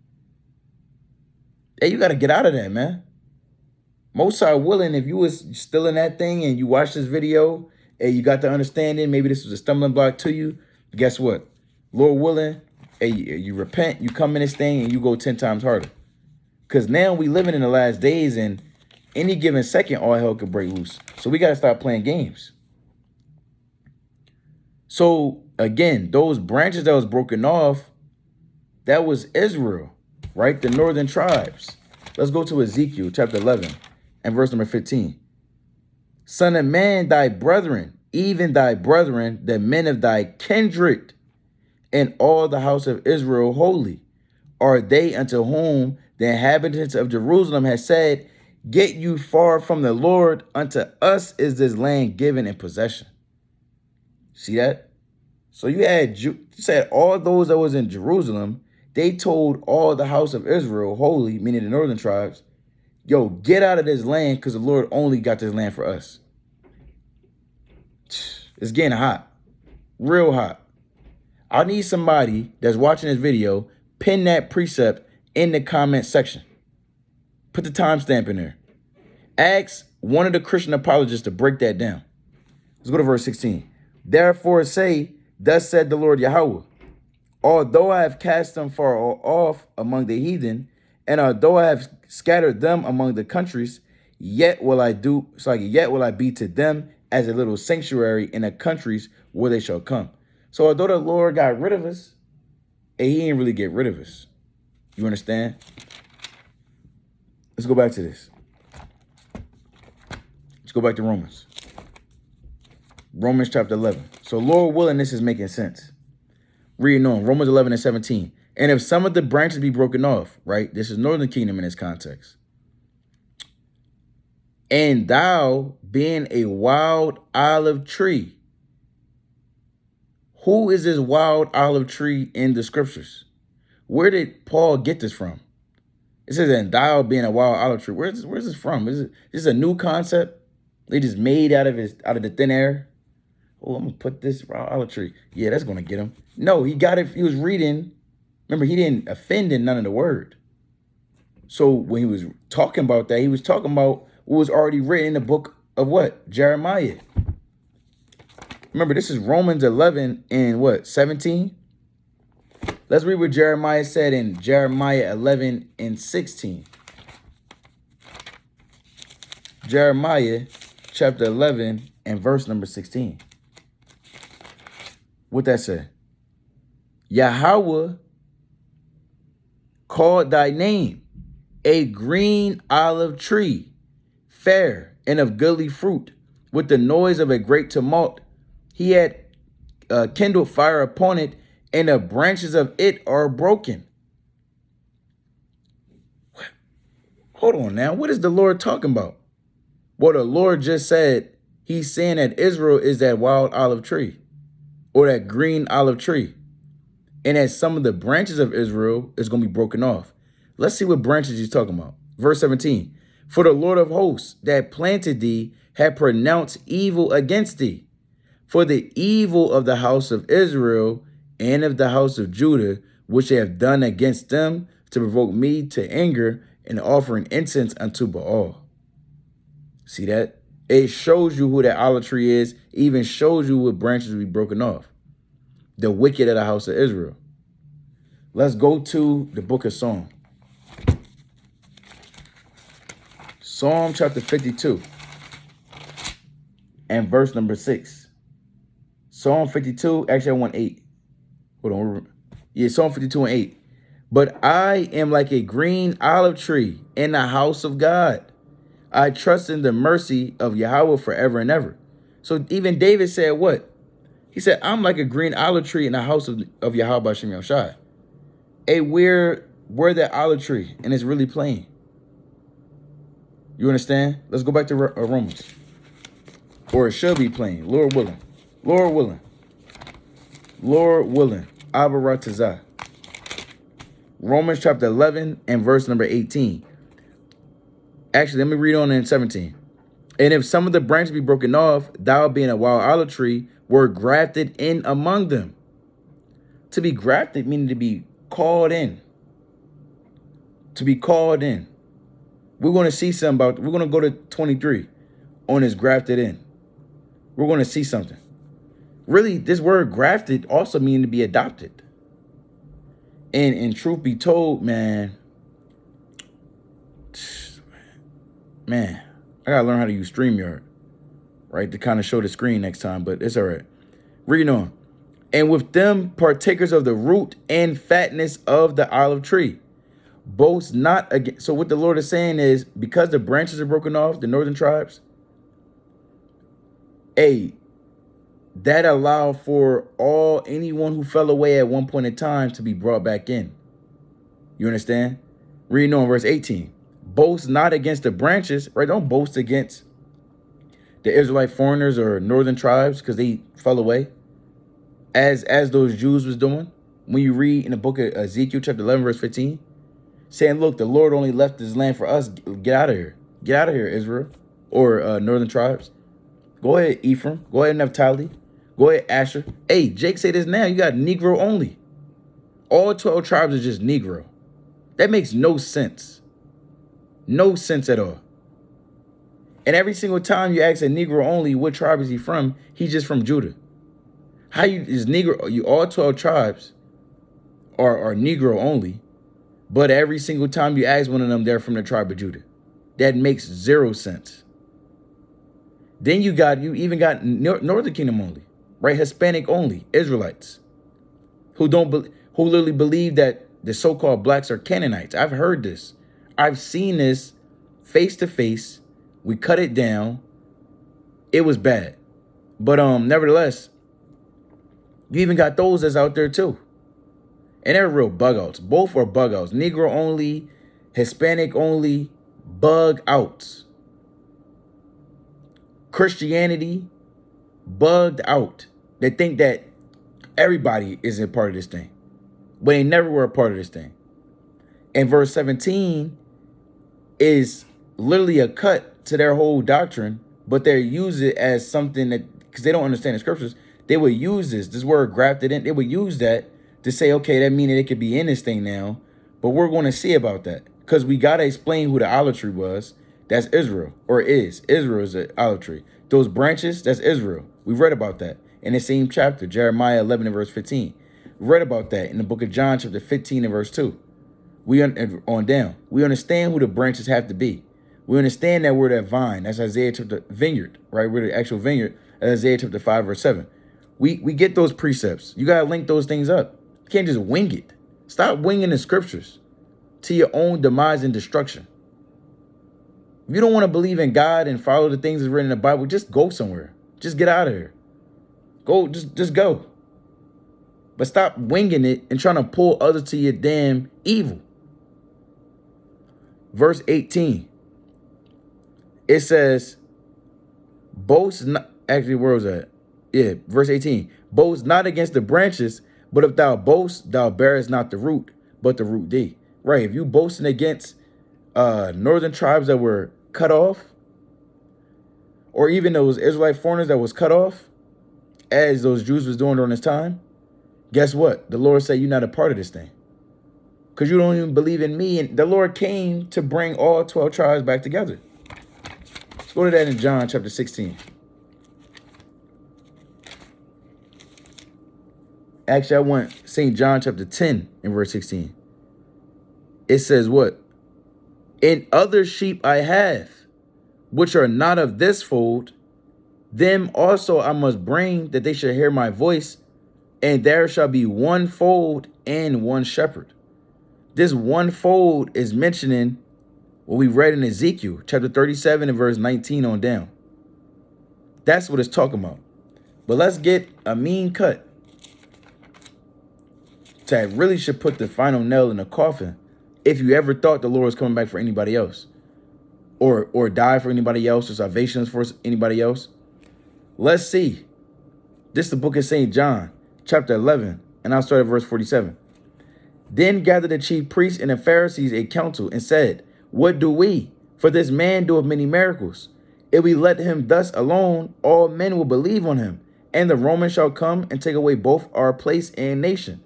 Hey, you got to get out of that, man. Most are willing, if you was still in that thing and you watch this video and you got the understanding, maybe this was a stumbling block to you, guess what? Lord willing, hey, you repent, you come in this thing and you go 10 times harder. Because now we living in the last days and any given second, all hell could break loose. So we got to start playing games. So again, those branches that was broken off, that was Israel, right? The northern tribes. Let's go to Ezekiel chapter 11 and verse number 15. Son of man, thy brethren, even thy brethren, the men of thy kindred, and all the house of Israel holy, are they unto whom the inhabitants of Jerusalem have said, get you far from the Lord, unto us is this land given in possession. See that? So you said all those that was in Jerusalem, they told all the house of Israel holy, meaning the northern tribes, yo, get out of this land because the Lord only got this land for us. It's getting hot, real hot. I need somebody that's watching this video, pin that precept in the comment section. Put the timestamp in there. Ask one of the Christian apologists to break that down. Let's go to verse 16. Therefore say, thus said the Lord Yahweh, although I have cast them far off among the heathen, and although I have scattered them among the countries, yet will I be to them as a little sanctuary in the countries where they shall come. So although the Lord got rid of us, he didn't really get rid of us. You understand? Let's go back to this. Let's go back to Romans. Romans chapter 11. So Lord willing, this is making sense. Reading on Romans 11 and 17. And if some of the branches be broken off, right? This is northern kingdom in this context. And thou being a wild olive tree. Who is this wild olive tree in the scriptures? Where did Paul get this from? It says, and thou being a wild olive tree. Where's this from? Is this a new concept? They just made out of the thin air. Oh, I'm gonna put this wild olive tree. Yeah, that's gonna get him. No, he got it. He was reading. Remember, he didn't offend in none of the word. So when he was talking about that, he was talking about what was already written in the book of what? Jeremiah. Remember, this is Romans 11 and what? 17? Let's read what Jeremiah said in Jeremiah 11 and 16. Jeremiah chapter 11 and verse number 16. What that say? Yahweh called thy name a green olive tree, fair and of goodly fruit, with the noise of a great tumult. He had kindled fire upon it, and the branches of it are broken. Hold on now. What is the Lord talking about? Well, the Lord just said he's saying that Israel is that wild olive tree or that green olive tree. And that some of the branches of Israel is going to be broken off. Let's see what branches he's talking about. Verse 17. For the Lord of hosts that planted thee had pronounced evil against thee. For the evil of the house of Israel and of the house of Judah, which they have done against them to provoke me to anger and offering incense unto Baal. See that? It shows you who that olive tree is. It even shows you what branches will be broken off. The wicked of the house of Israel. Let's go to the book of Psalm. Psalm chapter 52 and verse number 6. Psalm 52, actually I want 8. Hold on. Yeah, Psalm 52 and 8. But I am like a green olive tree in the house of God. I trust in the mercy of Yahweh forever and ever. So even David said what? He said, I'm like a green olive tree in the house of Yahweh B'Shem Yahushai. Hey, we're that olive tree, and it's really plain. You understand? Let's go back to Romans. Or it should be plain. Lord willing. Lord willing. Lord willing. Abaratazah. Romans chapter 11 and verse number 18. Actually, let me read on in 17. And if some of the branches be broken off, thou being a wild olive tree, were grafted in among them. To be grafted meaning to be called in. To be called in. We're going to see something about, we're going to go to 23 on this grafted in. We're going to see something. Really, this word grafted also means to be adopted. And in truth be told, man, I got to learn how to use StreamYard, right, to kind of show the screen next time, but it's all right. Reading on. And with them partakers of the root and fatness of the olive tree. Boast not again. So what the Lord is saying is, because the branches are broken off, the northern tribes, that allowed for anyone who fell away at one point in time to be brought back in. You understand? Reading on verse 18. Boast not against the branches, right? Don't boast against the Israelite foreigners or northern tribes because they fell away, as those Jews was doing. When you read in the book of Ezekiel chapter 11 verse 15, saying, look, the Lord only left this land for us. Get out of here. Get out of here, Israel, or northern tribes. Go ahead, Ephraim. Go ahead, Naphtali. Go ahead, Asher. Hey, Jake say this now. You got Negro only. All 12 tribes are just Negro. That makes no sense. No sense at all. And every single time you ask a Negro only, what tribe is he from? He's just from Judah. How is Negro? You all 12 tribes are Negro only. But every single time you ask one of them, they're from the tribe of Judah. That makes zero sense. Then you even got Northern Kingdom only, right? Hispanic only, Israelites, who literally believe that the so-called blacks are Canaanites. I've heard this. I've seen this face to face. We cut it down. It was bad. But nevertheless, you even got those that's out there too. And they're real bug outs. Both are bug outs. Negro only, Hispanic only, bug outs. Christianity, bugged out. They think that everybody is a part of this thing, but they never were a part of this thing. And verse 17 is literally a cut to their whole doctrine, but they use it as something that, because they don't understand the scriptures, they would use this word grafted in. They would use that to say, okay, that means it could be in this thing now, but we're going to see about that, because we got to explain who the olive tree was. That's Israel, or is. Israel is the olive tree. Those branches, that's Israel. We read about that in the same chapter, Jeremiah 11 and verse 15. We read about that in the book of John chapter 15 and verse 2. On down. We understand who the branches have to be. We understand that we're that vine. That's Isaiah chapter vineyard, right? We're the actual vineyard. That's Isaiah chapter 5 verse 7. We get those precepts. You got to link those things up. You can't just wing it. Stop winging the scriptures to your own demise and destruction. If you don't want to believe in God and follow the things that's written in the Bible, just go somewhere. Just get out of here. Go, just go. But stop winging it and trying to pull others to your damn evil. Verse 18. It says, boast not, actually, where was that? Yeah, verse 18. Boast not against the branches, but if thou boast, thou bearest not the root, but the root thee. Right, if you boasting against northern tribes that were cut off, or even those Israelite foreigners that was cut off, as those Jews was doing during this time, guess what? The Lord said, you're not a part of this thing, because you don't even believe in me. And the Lord came to bring all 12 tribes back together. Let's go to that in John chapter 16. Actually, I want St. John chapter 10 and verse 16. It says what? And other sheep I have, which are not of this fold, them also I must bring, that they shall hear my voice, and there shall be one fold and one shepherd. This one fold is mentioning what we read in Ezekiel chapter 37 and verse 19 on down. That's what it's talking about. But let's get a mean cut that really should put the final nail in the coffin if you ever thought the Lord was coming back for anybody else, or die for anybody else, or salvation is for anybody else. Let's see. This is the book of St. John, chapter 11, and I'll start at verse 47. Then gathered the chief priests and the Pharisees a council and said, what do we? For this man doeth many miracles. If we let him thus alone, all men will believe on him, and the Romans shall come and take away both our place and nation.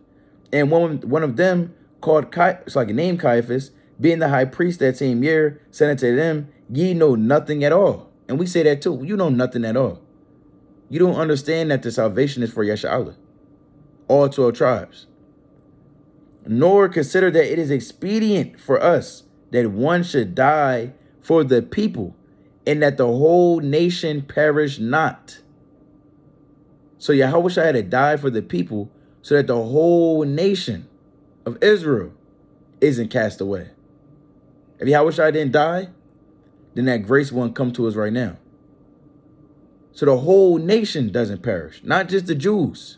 And one of them called it's like a name Caiaphas, being the high priest that same year, said unto them, ye know nothing at all. And we say that too. You know nothing at all. You don't understand that the salvation is for Yeshua, all 12 tribes. Nor consider that it is expedient for us that one should die for the people, and that the whole nation perish not. So Yahweh had to die for the people so that the whole nation of Israel isn't cast away. If Yahweh didn't die, then that grace won't come to us right now. So the whole nation doesn't perish, not just the Jews.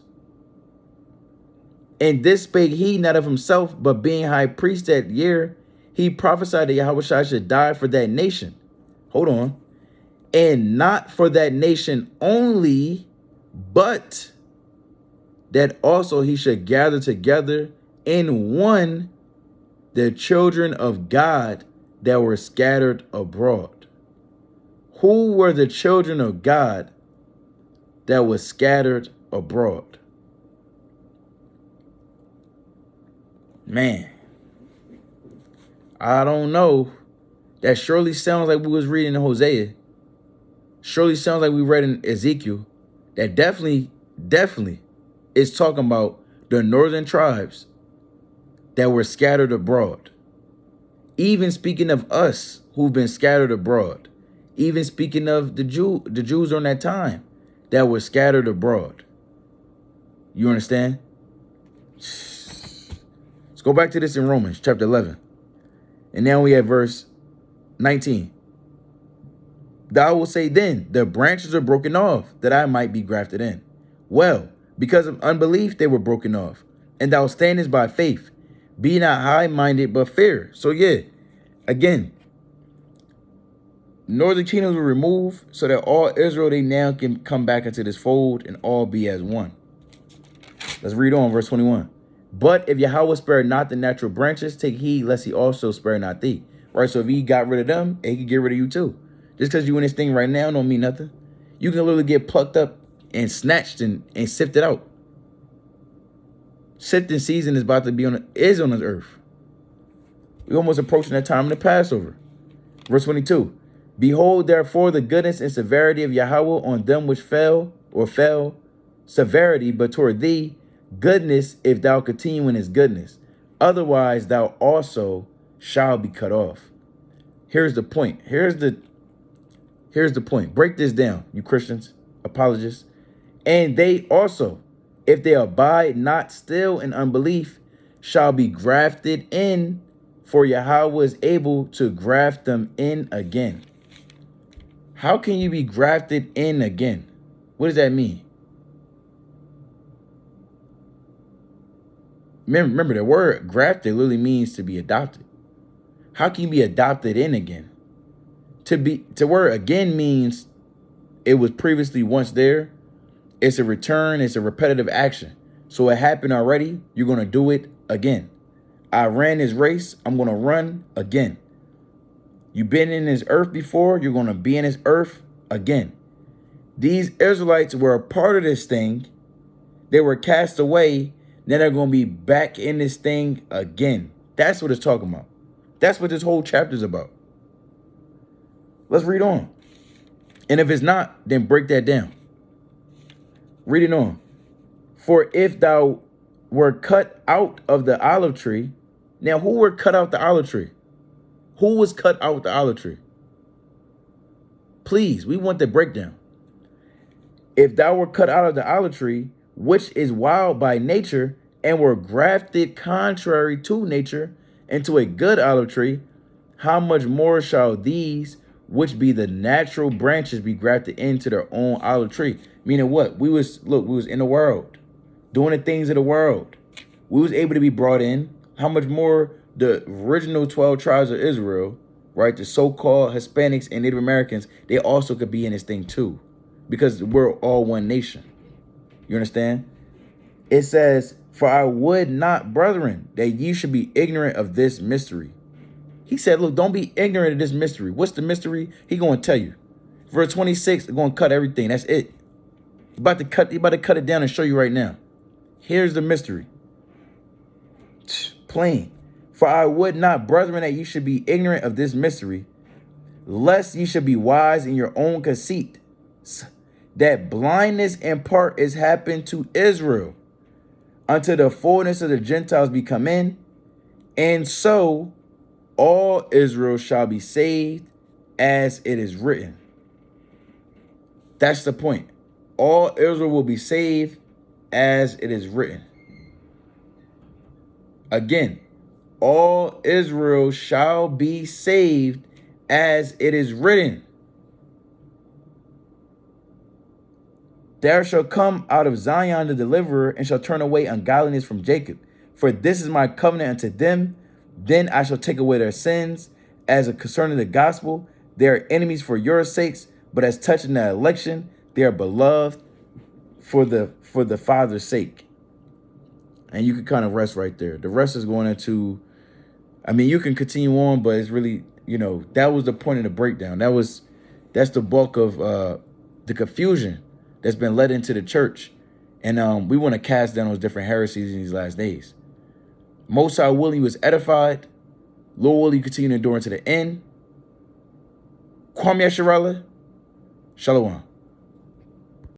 And this spake he not of himself, but being high priest that year, he prophesied that Yahweh should die for that nation. Hold on. And not for that nation only, but that also he should gather together in one the children of God that were scattered abroad. Who were the children of God that were scattered abroad? Man, I don't know. That surely sounds like we was reading in Hosea. Surely sounds like we read in Ezekiel. That definitely is talking about the northern tribes that were scattered abroad. Even speaking of us who've been scattered abroad. Even speaking of the Jews on that time that were scattered abroad. You understand? Let's go back to this in Romans chapter 11. And now we have verse 19. Thou will say then, the branches are broken off, that I might be grafted in. Well, because of unbelief they were broken off. And thou standest by faith. Be not high-minded, but fear. So yeah, again, northern kingdoms were removed so that all Israel, they now can come back into this fold and all be as one. Let's read on verse 21. But if Yahweh spare not the natural branches, take heed lest he also spare not thee. Right, so if he got rid of them, he can get rid of you too. Just because you in this thing right now don't mean nothing. You can literally get plucked up and snatched and sifted out. Sifting season is about to be on this earth. We almost approaching that time of the Passover. Verse 22. Behold, therefore, the goodness and severity of Yahweh on them which fell, severity, but toward thee, goodness, if thou continue in his goodness. Otherwise, thou also shalt be cut off. Here's the point. Here's the point. Break this down, you Christians, apologists. And they also, if they abide not still in unbelief, shall be grafted in, for Yahweh is able to graft them in again. How can you be grafted in again? What does that mean? Remember, the word grafted literally means to be adopted. How can you be adopted in again? To word again means it was previously once there. It's a return. It's a repetitive action. So it happened already. You're going to do it again. I ran this race. I'm going to run again. You've been in this earth before. You're going to be in this earth again. These Israelites were a part of this thing. They were cast away. Then they're going to be back in this thing again. That's what it's talking about. That's what this whole chapter is about. Let's read on. And if it's not, then break that down. Read it on. For if thou were cut out of the olive tree. Now, who were cut out the olive tree? Who was cut out the olive tree? Please, we want the breakdown. If thou were cut out of the olive tree, which is wild by nature, and were grafted contrary to nature into a good olive tree, how much more shall these, which be the natural branches, be grafted into their own olive tree? Meaning what? We was in the world, doing the things of the world. We was able to be brought in. How much more the original 12 tribes of Israel, right? The so-called Hispanics and Native Americans, they also could be in this thing too, because we're all one nation. You understand? It says, for I would not, brethren, that ye should be ignorant of this mystery. He said, look, don't be ignorant of this mystery. What's the mystery? He going to tell you. Verse 26, going to cut everything. That's it. He about to cut it down and show you right now. Here's the mystery. plain. For I would not, brethren, that you should be ignorant of this mystery, lest ye should be wise in your own conceit, that blindness in part is happened to Israel, until the fullness of the Gentiles be come in, and so all Israel shall be saved, as it is written. That's the point. All Israel will be saved, as it is written. Again, all Israel shall be saved, as it is written. There shall come out of Zion the deliverer, and shall turn away ungodliness from Jacob. For this is my covenant unto them. Then I shall take away their sins. As concerning the gospel, they are enemies for your sakes, but as touching the election, they are beloved for the Father's sake. And you can kind of rest right there. The rest is going into, I mean, you can continue on, but it's really, you know, that was the point of the breakdown. That's the bulk of the confusion that's been led into the church. And we want to cast down those different heresies in these last days. Most High willing, you was edified. Lord willing, you continue to endure into the end. Kwame Yasharala. Shalom.